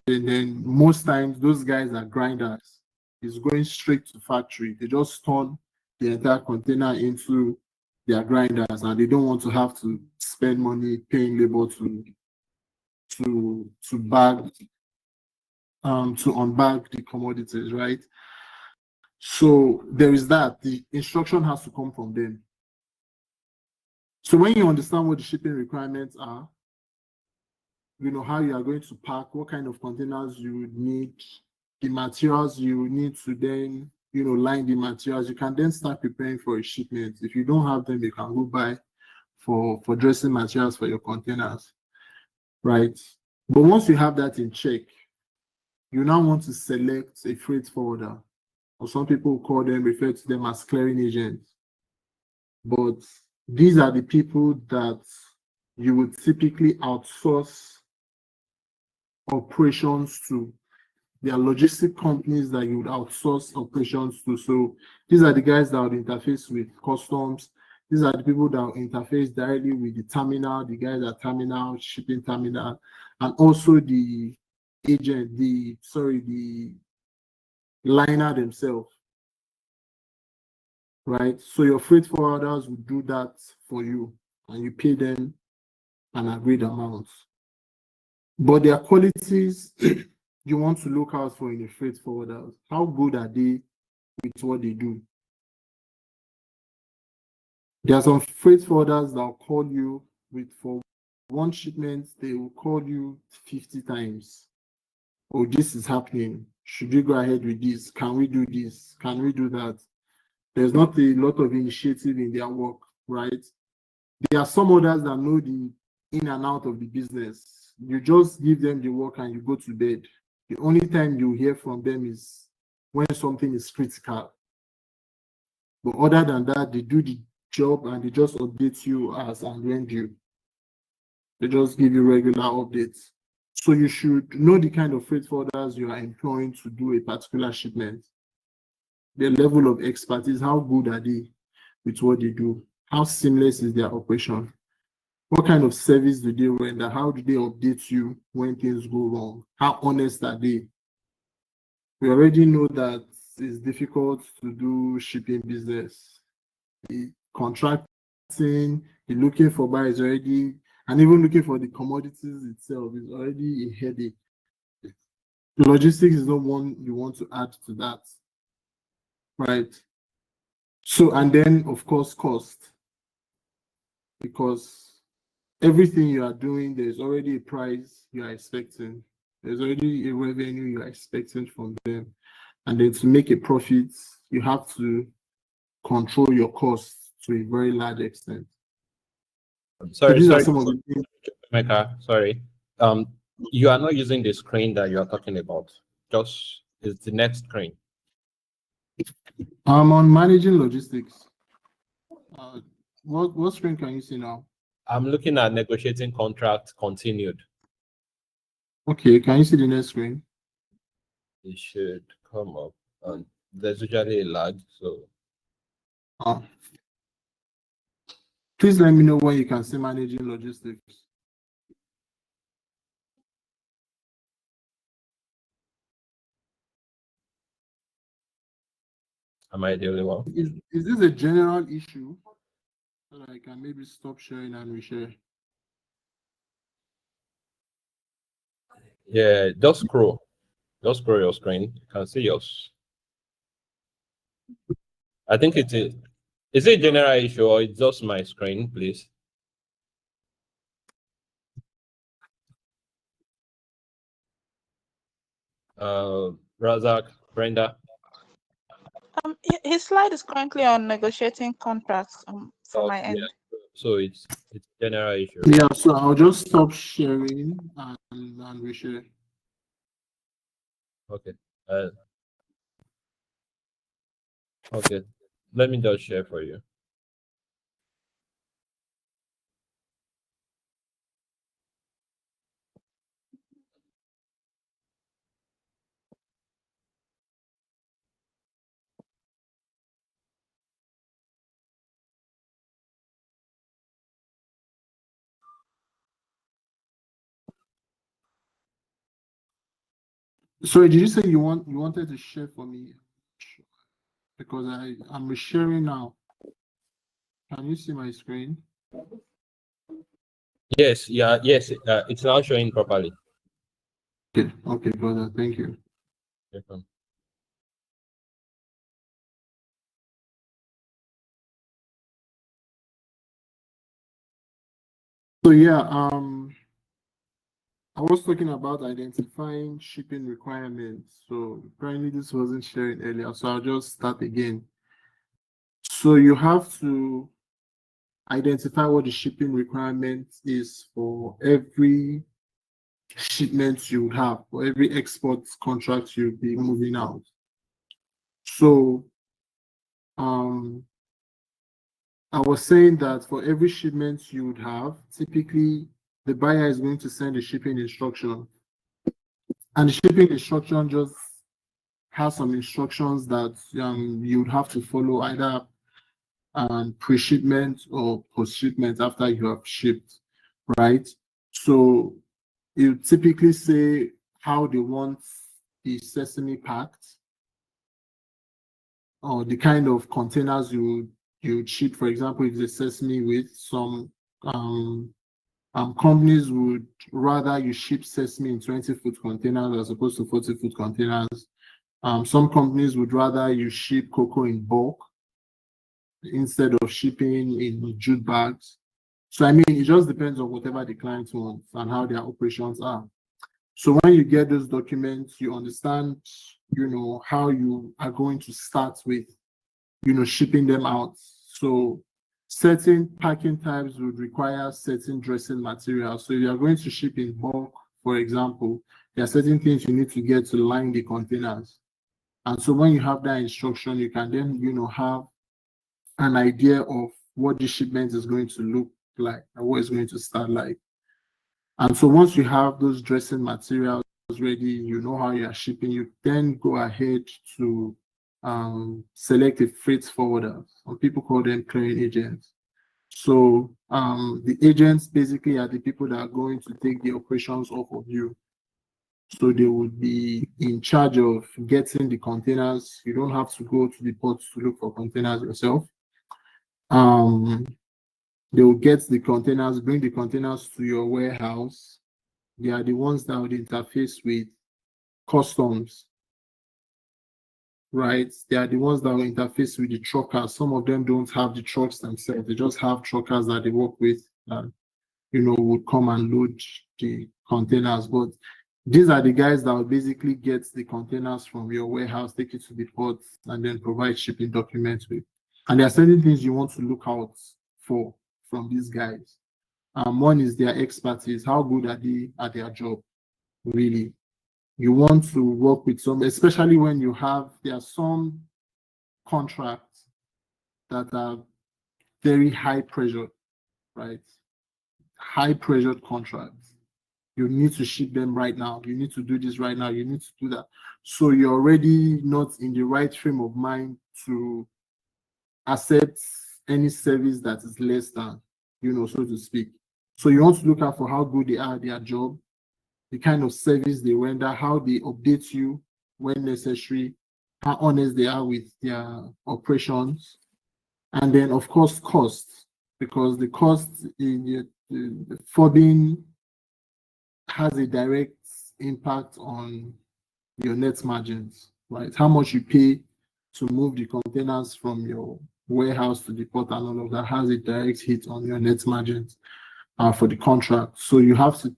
And then most times those guys are grinders. It's going straight to factory. They just turn the entire container into their grinders, and they don't want to have to spend money paying labor to bag to unbag the commodities, right? So there is that. The instruction has to come from them. So when you understand what the shipping requirements are, how you are going to pack, what kind of containers you would need, the materials you need to then, line the materials, you can then start preparing for a shipment. If you don't have them, you can go buy for dressing materials for your containers, right? But once you have that in check, you now want to select a freight forwarder, or some people refer to them as clearing agents. But these are the people that you would typically outsource operations to. They are logistic companies that you would outsource operations to. So these are the guys that would interface with customs. These are the people that will interface directly with the terminal, the guys at terminal, shipping terminal, and also the agent, the liner themselves, right? So your freight forwarders will do that for you, and you pay them an agreed amount. But their qualities you want to look out for in a freight forwarder. How good are they with what they do? There are some freight forwarders that will call you for one shipment, they will call you 50 times. Oh, this is happening. Should we go ahead with this? Can we do this? Can we do that? There's not a lot of initiative in their work, right? There are some others that know the in and out of the business. You just give them the work and you go to bed. The only time you hear from them is when something is critical. But other than that, they do the job and they just update you as and when due. They just give you regular updates. So you should know the kind of freight forwarders you are employing to do a particular shipment. Their level of expertise, how good are they with what they do? How seamless is their operation? What kind of service do they render? How do they update you when things go wrong? How honest are they? We already know that it's difficult to do shipping business. The contracting, the looking for buyers already, and even looking for the commodities itself is already a headache. Logistics is not one you want to add to that, right? So, and then of course, cost, because everything you are doing, there's already a price you are expecting. There's already a revenue you are expecting from them. And then to make a profit, you have to control your costs to a very large extent. Sorry, these are sorry, some of the things. Mecca, sorry. You are not using the screen that you are talking about. Just it's the next screen. I'm on managing logistics. What screen can you see now? I'm looking at negotiating contract continued. Okay, can you see the next screen? It should come up. And there's usually a lag, so Please let me know when you can see managing logistics. am I the only one? Is this a general issue so that I can maybe stop sharing and reshare? Yeah, just scroll. Just scroll your screen. You can see yours. I think it is. Is it a general issue or it's just my screen, please? Razak, Brenda. His slide is currently on negotiating contracts from my Okay, end. yeah. So it's general issue. Yeah, so I'll just stop sharing and reshare. Okay. Okay. Let me just share for you. Sorry, did you say you wanted to share for me? Because I'm resharing now. Can you see my screen? Yes, yeah, yes. It's now showing properly. Okay, brother. Thank you. Welcome. So yeah, I was talking about identifying shipping requirements. So apparently this wasn't shared earlier, so I'll just start again. So you have to identify what the shipping requirement is for every shipment you have, for every export contract you'll be moving out. So I was saying that for every shipment you would have, typically the buyer is going to send a shipping instruction. And the shipping instruction just has some instructions that you would have to follow either pre-shipment or post-shipment after you have shipped, right? So you typically say how they want the sesame packed or the kind of containers you ship. For example, if it's sesame with some companies would rather you ship sesame in 20-foot containers as opposed to 40-foot containers. Some companies would rather you ship cocoa in bulk instead of shipping in jute bags. So I mean, it just depends on whatever the client wants and how their operations are. So when you get those documents, you understand, how you are going to start with, shipping them out. So Certain packing types would require certain dressing materials. So if you are going to ship in bulk, for example, there are certain things you need to get to line the containers. And so when you have that instruction, you can then, have an idea of what the shipment is going to look like and what it's going to start like. And so once you have those dressing materials ready, you know how you are shipping, you then go ahead to select a freight forwarder. Some people call them clearing agents. So the agents basically are the people that are going to take the operations off of you. So they would be in charge of getting the containers. You don't have to go to the port to look for containers yourself. They will get the containers, bring the containers to your warehouse. They are the ones that would interface with customs, right? They are the ones that will interface with the truckers. Some of them don't have the trucks themselves. They just have truckers that they work with that, would come and load the containers. But these are the guys that will basically get the containers from your warehouse, take it to the port, and then provide shipping documents with. And there are certain things you want to look out for from these guys. One is their expertise. How good are they at their job? Really, you want to work with some, especially when there are some contracts that are very high pressure, right? High pressured contracts. You need to ship them right now. You need to do this right now. You need to do that. So you're already not in the right frame of mind to accept any service that is less than, so to speak. So you want to look out for how good they are at their job, the kind of service they render, how they update you when necessary, how honest they are with their operations, and then of course cost, because the cost in the forwarding has a direct impact on your net margins, right? How much you pay to move the containers from your warehouse to the port and all of that has a direct hit on your net margins for the contract. So you have to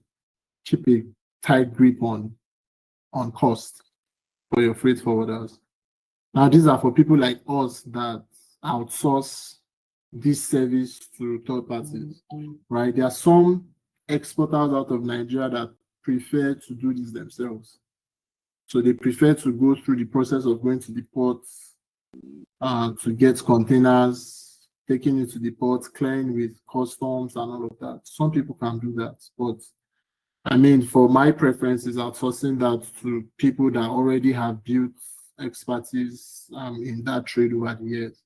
keep a tight grip on cost for your freight forwarders. Now, these are for people like us that outsource this service to third parties, right? There are some exporters out of Nigeria that prefer to do this themselves. So they prefer to go through the process of going to the ports to get containers, taking it to the port, clearing with customs and all of that. Some people can do that, but I mean, for my preferences, outsourcing that to people that already have built expertise in that trade over the years.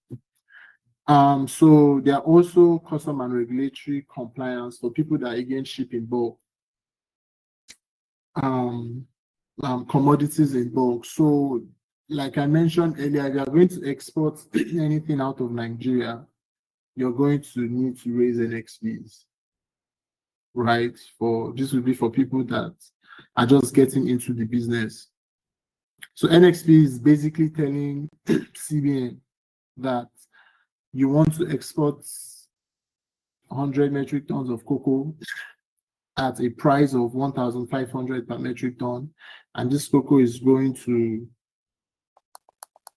So there are also custom and regulatory compliance for people that again ship in bulk. Commodities in bulk. So, like I mentioned earlier, if you are going to export anything out of Nigeria, you're going to need to raise NXPs, right? This will be for people that are just getting into the business. So NXP is basically telling CBN that you want to export 100 metric tons of cocoa at a price of 1,500 per metric ton, and this cocoa is going to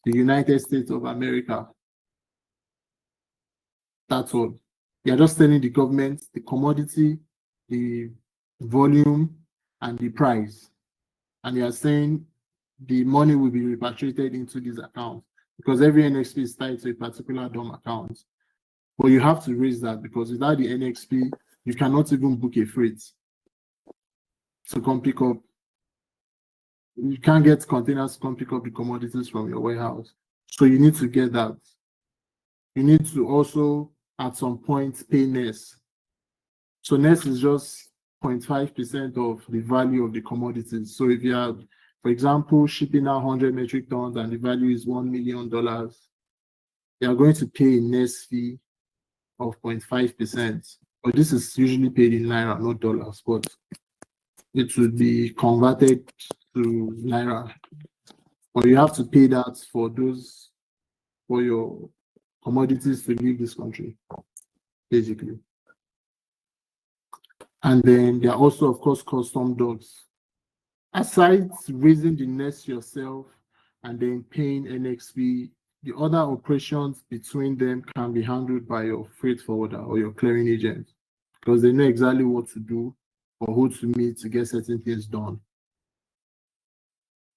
the United States of America. That's all. You're just telling the government the commodity, the volume, and the price. And you're saying the money will be repatriated into this account because every NXP is tied to a particular DOM account. But you have to raise that because without the NXP, you cannot even book a freight to come pick up. You can't get containers to come pick up the commodities from your warehouse. So you need to get that. You need to also, at some point, pay NES. So NES is just 0.5% of the value of the commodities. So if you have, for example, shipping out 100 metric tons and the value is $1 million, you are going to pay a NES fee of 0.5%. But this is usually paid in Naira, not dollars, but it would be converted to Naira. But you have to pay that for your commodities to leave this country, basically. And then there are also, of course, custom dogs. Aside raising the nest yourself and then paying NXP, the other operations between them can be handled by your freight forwarder or your clearing agent, because they know exactly what to do or who to meet to get certain things done.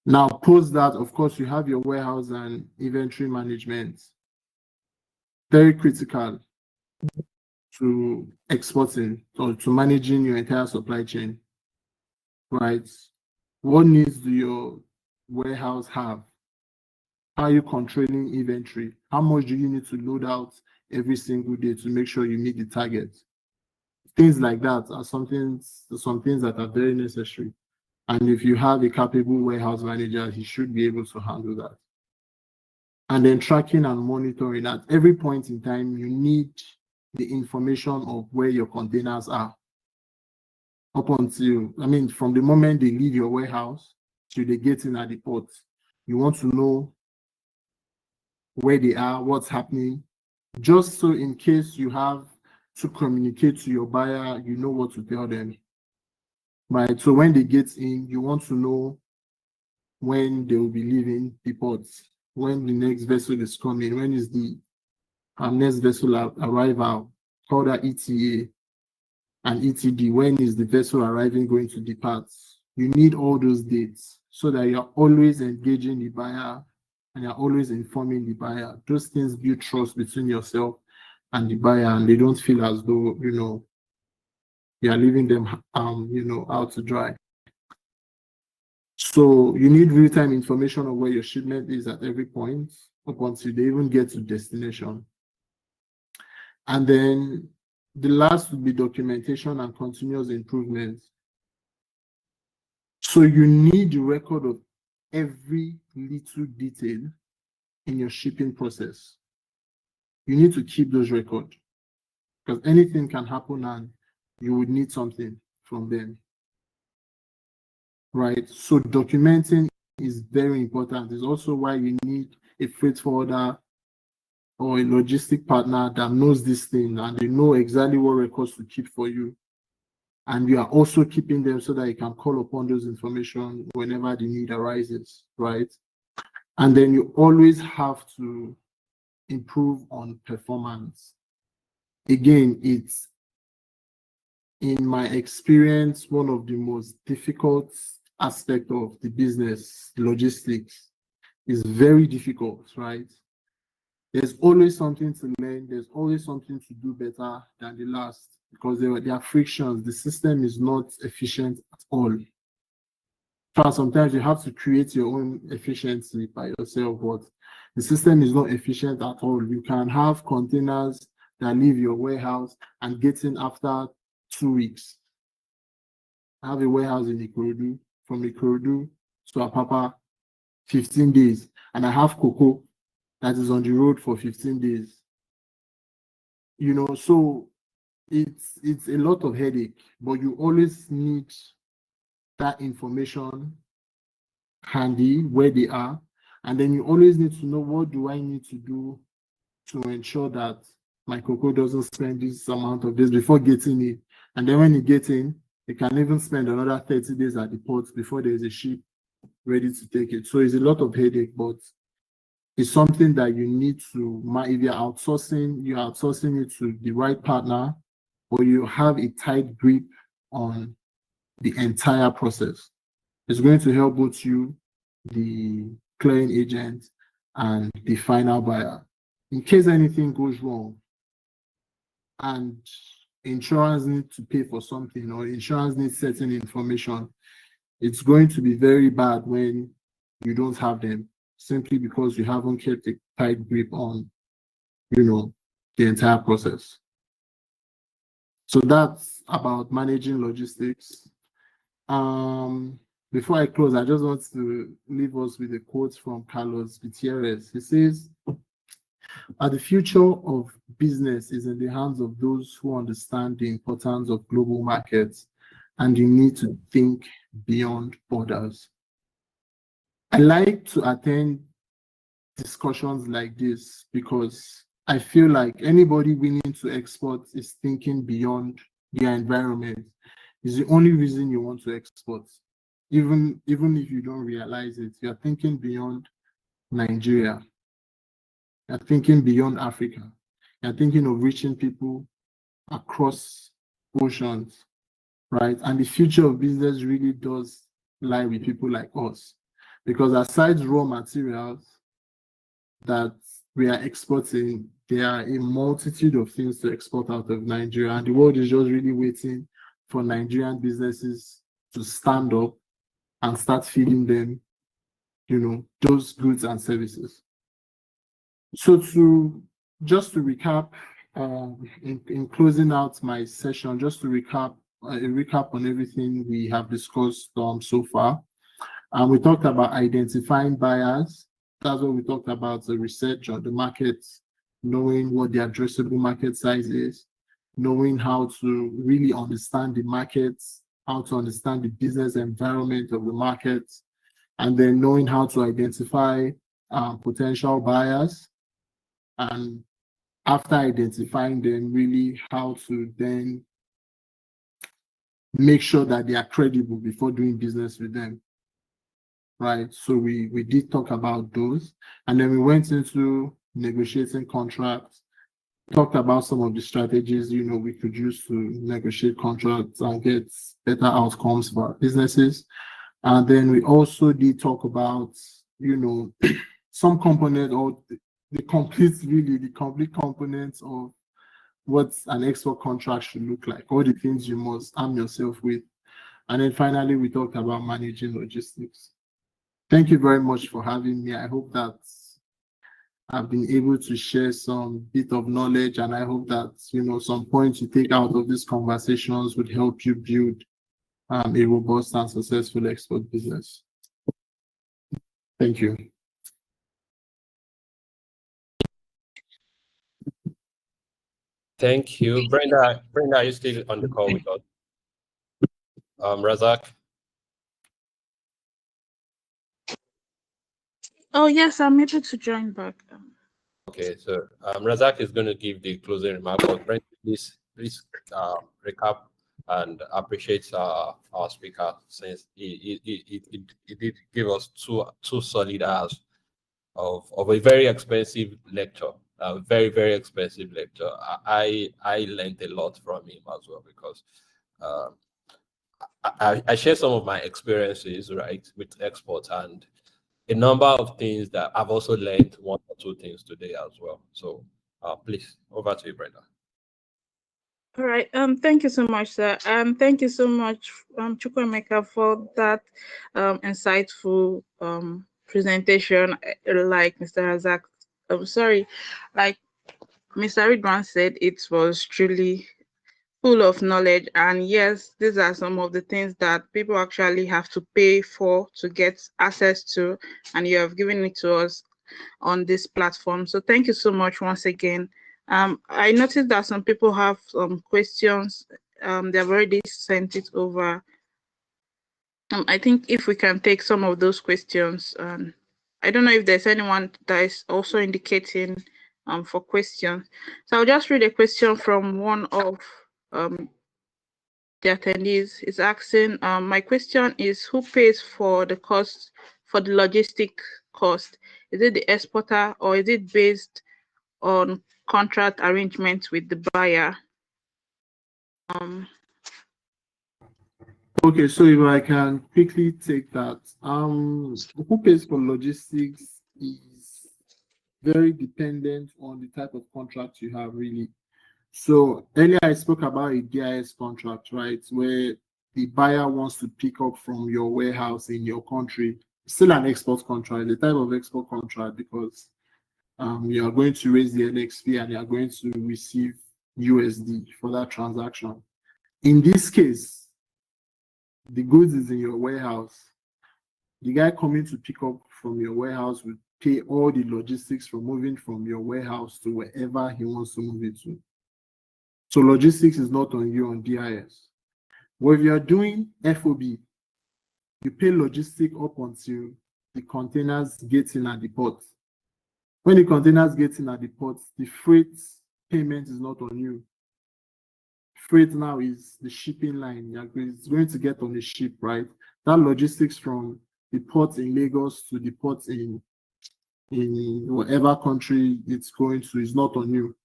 Now, post that, of course, you have your warehouse and inventory management. Very critical to exporting or to managing your entire supply chain, right? What needs do your warehouse have? How are you controlling inventory? How much do you need to load out every single day to make sure you meet the target? Things like that are some things that are very necessary. And if you have a capable warehouse manager, he should be able to handle that. And then tracking and monitoring. At every point in time, you need the information of where your containers are. Up until, from the moment they leave your warehouse to they get in at the port, you want to know where they are, what's happening, just so in case you have to communicate to your buyer, you know what to tell them. Right. So when they get in, you want to know when they will be leaving the port, when the next vessel is coming, when is the next vessel arrival, call that ETA and ETD, when is the vessel arriving going to depart. You need all those dates so that you're always engaging the buyer and you're always informing the buyer. Those things build trust between yourself and the buyer, and they don't feel as though, you are leaving them, out to dry. So you need real-time information of where your shipment is at every point up until they even get to destination. And then the last would be documentation and continuous improvement. So you need the record of every little detail in your shipping process. You need to keep those records because anything can happen and you would need something from them. Right? So documenting is very important. It's also why you need a freight forwarder or a logistic partner that knows this thing and they know exactly what records to keep for you. And you are also keeping them so that you can call upon those information whenever the need arises, right? And then you always have to improve on performance. Again, it's, in my experience, one of the most difficult aspects of the business, logistics. Is very difficult, right? There's always something to learn. There's always something to do better than the last because there are frictions. The system is not efficient at all. Sometimes you have to create your own efficiency by yourself, but the system is not efficient at all. You can have containers that leave your warehouse and get in after 2 weeks. I have a warehouse in Ikorodu, from Ikorodu to Apapa, 15 days, and I have cocoa that is on the road for 15 days. So it's a lot of headache, but you always need that information handy where they are, and then you always need to know what do I need to do to ensure that my cocoa doesn't spend this amount of days before getting it, and then when you get in, it can even spend another 30 days at the port before there is a ship ready to take it. So it's a lot of headache, but it's something that you need to, if you're outsourcing it to the right partner, or you have a tight grip on the entire process. It's going to help both you, the clearing agent, and the final buyer. In case anything goes wrong and insurance needs to pay for something or insurance needs certain information, it's going to be very bad when you don't have them, simply because you haven't kept a tight grip on, the entire process. So that's about managing logistics. Before I close, I just want to leave us with a quote from Carlos Gutierrez. He says, the future of business is in the hands of those who understand the importance of global markets and you need to think beyond borders. I like to attend discussions like this because I feel like anybody willing to export is thinking beyond their environment. It's the only reason you want to export. Even if you don't realize it, you're thinking beyond Nigeria. You're thinking beyond Africa. You're thinking of reaching people across oceans, right? And the future of business really does lie with people like us. Because aside raw materials that we are exporting, there are a multitude of things to export out of Nigeria. And the world is just really waiting for Nigerian businesses to stand up and start feeding them, those goods and services. So just to recap, in closing out my session, just to recap, a recap on everything we have discussed so far. We talked about identifying buyers. That's what we talked about, the research on the market, knowing what the addressable market size is, knowing how to really understand the markets, how to understand the business environment of the market, and then knowing how to identify potential buyers. And after identifying them, really how to then make sure that they are credible before doing business with them. Right. So we did talk about those. And then we went into negotiating contracts, talked about some of the strategies, we could use to negotiate contracts and get better outcomes for our businesses. And then we also did talk about, some component or the complete components of what an export contract should look like, all the things you must arm yourself with. And then finally, we talked about managing logistics. Thank you very much for having me. I hope that I've been able to share some bit of knowledge, and I hope that, some points you take out of these conversations would help you build a robust and successful export business. Thank you. Thank you. Brenda, are you still on the call with us? Razak? Oh, yes, I'm able to join back. Okay, so Razak is going to give the closing remark, but Brenda, please recap and appreciate our speaker, since he did give us two solid hours of a very expensive lecture. A very, very expensive lecture. I learned a lot from him as well, because I share some of my experiences, right, with exports, and a number of things that I've also learned one or two things today as well. So please, over to you, Brenda. All right. Thank you so much, sir. Thank you so much, Chukwemeka, for that insightful presentation. Like Mr. Razak, like Mr. Ridwan said, it was truly full of knowledge. And yes, these are some of the things that people actually have to pay for to get access to, and you have given it to us on this platform. So thank you so much once again. I noticed that some people have some questions. They've already sent it over. I think if we can take some of those questions. I don't know if there's anyone that is also indicating for questions. So I'll just read a question from one of the attendees. Is asking, my question is, who pays for the cost, for the logistic cost? Is it the exporter, or is it based on contract arrangements with the buyer? Okay, so if I can quickly take that, who pays for logistics is very dependent on the type of contract you have, really. So earlier I spoke about a DIS contract, right, where the buyer wants to pick up from your warehouse in your country. Still an export contract, the type of export contract, because you are going to raise the LXP and you are going to receive USD for that transaction. In this case, the goods is in your warehouse. The guy coming to pick up from your warehouse will pay all the logistics for moving from your warehouse to wherever he wants to move it to. So logistics is not on you on DIS. But if you are doing FOB, you pay logistics up until the containers get in at the port. When the containers get in at the port, the freight payment is not on you. Freight now is the shipping line. It's going to get on the ship, right? That logistics from the port in Lagos to the port in in whatever country it's going to, is not on you.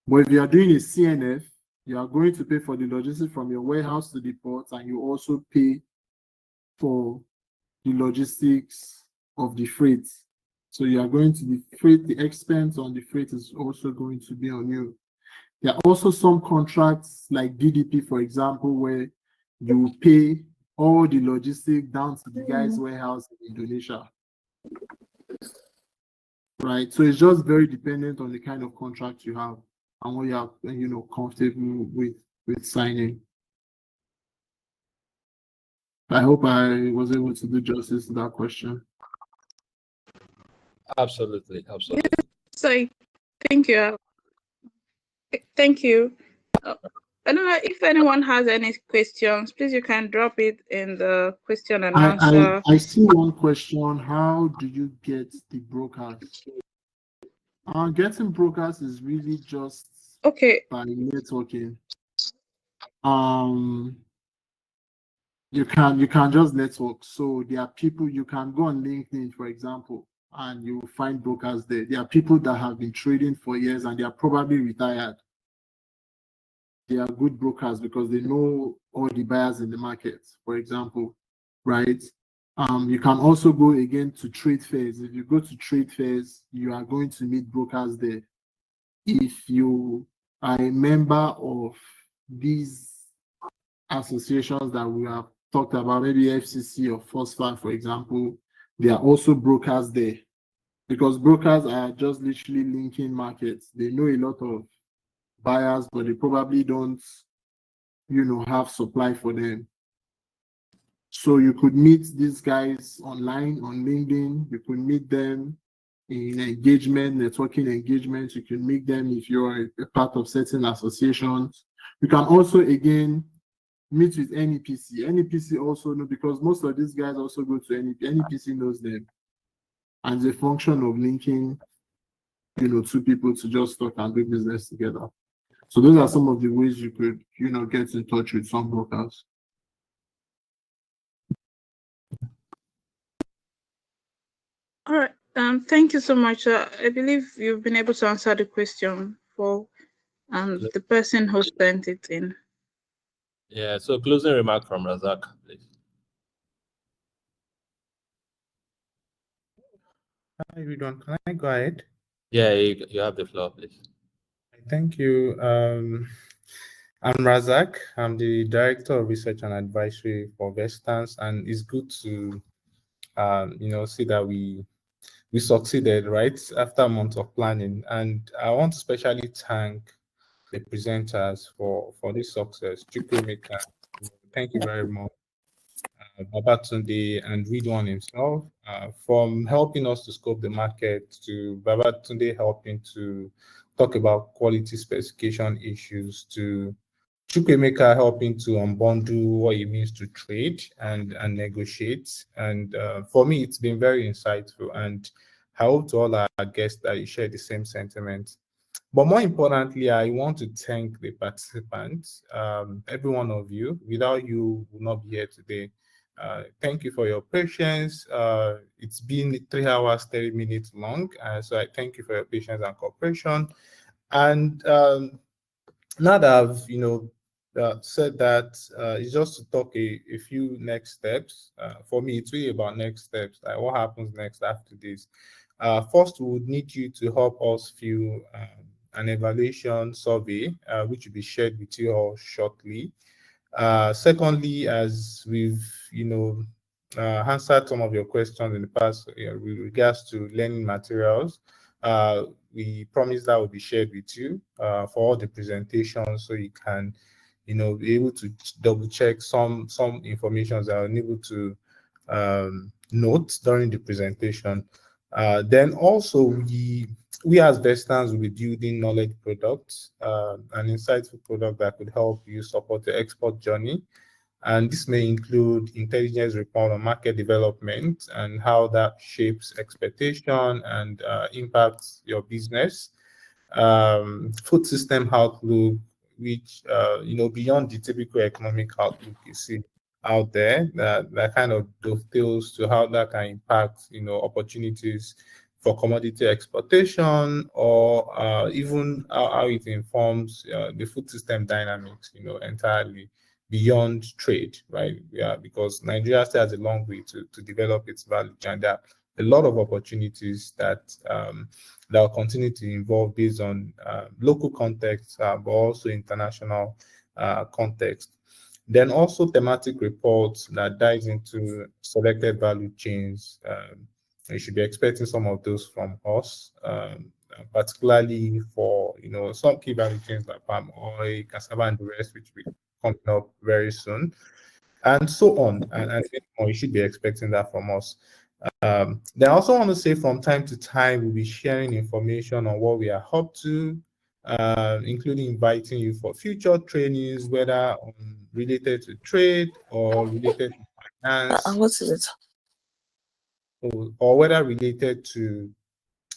But if you are doing a CNF, you are going to pay for the logistics from your warehouse to the port, and you also pay for the logistics of the freight. So you are going to the freight, the expense on the freight is also going to be on you. There are also some contracts like DDP, for example, where you pay all the logistics down to the guy's warehouse in Indonesia. Right. So it's just very dependent on the kind of contract you have and what you are, comfortable with signing. I hope I was able to do justice to that question. Absolutely. So thank you. Thank you. I don't know if anyone has any questions. Please, you can drop it in the question and answer. I see one question. How do you get the brokers? Getting brokers is really just by networking. You can just network. So there are people, you can go on LinkedIn, for example, and you will find brokers there. There are people that have been trading for years and they are probably retired. They are good brokers because they know all the buyers in the market, for example, right? You can also go again to trade fairs. If you go to trade fairs, you are going to meet brokers there. If you are a member of these associations that we have talked about, maybe FCC or FOSFA, for example, there are also brokers there, because brokers are just literally linking markets. They know a lot of buyers, but they probably don't, have supply for them. So you could meet these guys online on LinkedIn. You could meet them in networking engagements. You can meet them if you're a part of certain associations. You can also, again, meet with NEPC. NEPC also know, because most of these guys also go to NEPC. NEPC knows them. And the function of linking, two people to just talk and do business together. So those are some of the ways you could, get in touch with some brokers. All right. Thank you so much. I believe you've been able to answer the question for the person who sent it in. Yeah. So closing remark from Razak, please. Hi, everyone. Can I go ahead? Yeah, you have the floor, please. Thank you. I'm Razak. I'm the Director of Research and Advisory for Vestance, and it's good to, see that we succeeded right after months of planning. And I want to especially thank the presenters for this success. Chukwemeka, thank you very much. Babatunde and Ridwan himself, from helping us to scope the market, to Babatunde helping to talk about quality specification issues, to Chukwemeka helping to unbundle what it means to trade and negotiate. And for me, it's been very insightful. And I hope to all our guests that you share the same sentiment. But more importantly, I want to thank the participants, every one of you. Without you, we would not be here today. Thank you for your patience. It's been 3 hours, 30 minutes long. So I thank you for your patience and cooperation. And now that I've said that, it's just to talk a few next steps. For me, it's really about next steps, like what happens next after this. First, we would need you to help us fill an evaluation survey, which will be shared with you all shortly. Secondly, as we've answered some of your questions in the past with regards to learning materials, we promise that will be shared with you for all the presentations, so you can be able to double check some information that are unable to note during the presentation. Then also we as Vestans will be building knowledge products, an insightful product that could help you support the export journey. And this may include intelligence report on market development and how that shapes expectation and impacts your business. Food system outlook, which beyond the typical economic outlook you see out there, that kind of dovetails to how that can impact opportunities for commodity exportation, or even how it informs the food system dynamics, entirely beyond trade, right? Yeah, because Nigeria still has a long way to develop its value chain. There are a lot of opportunities that will continue to evolve based on local context, but also international context. Then also thematic reports that dives into selected value chains. You should be expecting some of those from us, particularly for some key value chains like palm oil, cassava, and the rest, which will be coming up very soon, and so on. And you should be expecting that from us. Then I also want to say from time to time, we'll be sharing information on what we are up to, including inviting you for future trainings, whether related to trade or related to finance. What is it? Or whether related to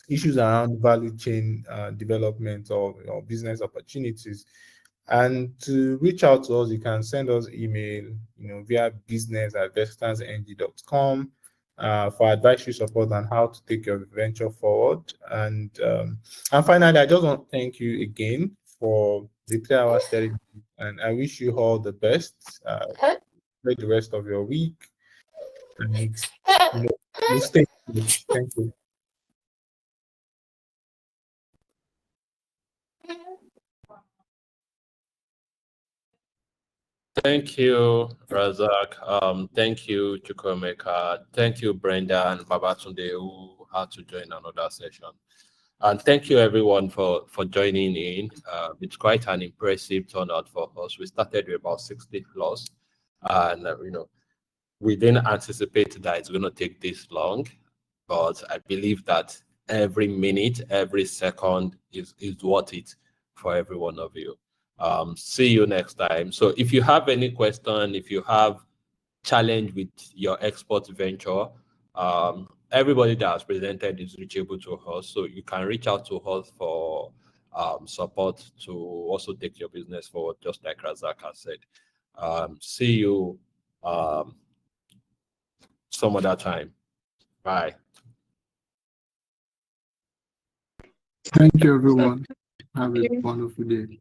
issues around value chain development or business opportunities. And to reach out to us, you can send us email, via business@vestansng.com for advisory support on how to take your venture forward. And finally, I just want to thank you again for the 3-hour study, and I wish you all the best. Enjoy the rest of your week, and you stay safe. Thank you. Thank you, Razak. Thank you, Chukwemeka. Thank you, Brenda and Babatunde, who had to join another session. And thank you, everyone, for joining in. It's quite an impressive turnout for us. We started with about 60 plus, and we didn't anticipate that it's going to take this long, but I believe that every minute, every second is worth it for every one of you. See you next time. So if you have any question, if you have challenge with your export venture, everybody that has presented is reachable to us. So you can reach out to us for support to also take your business forward, just like Razak has said. See you some other time. Bye. Thank you, everyone. Have a wonderful day.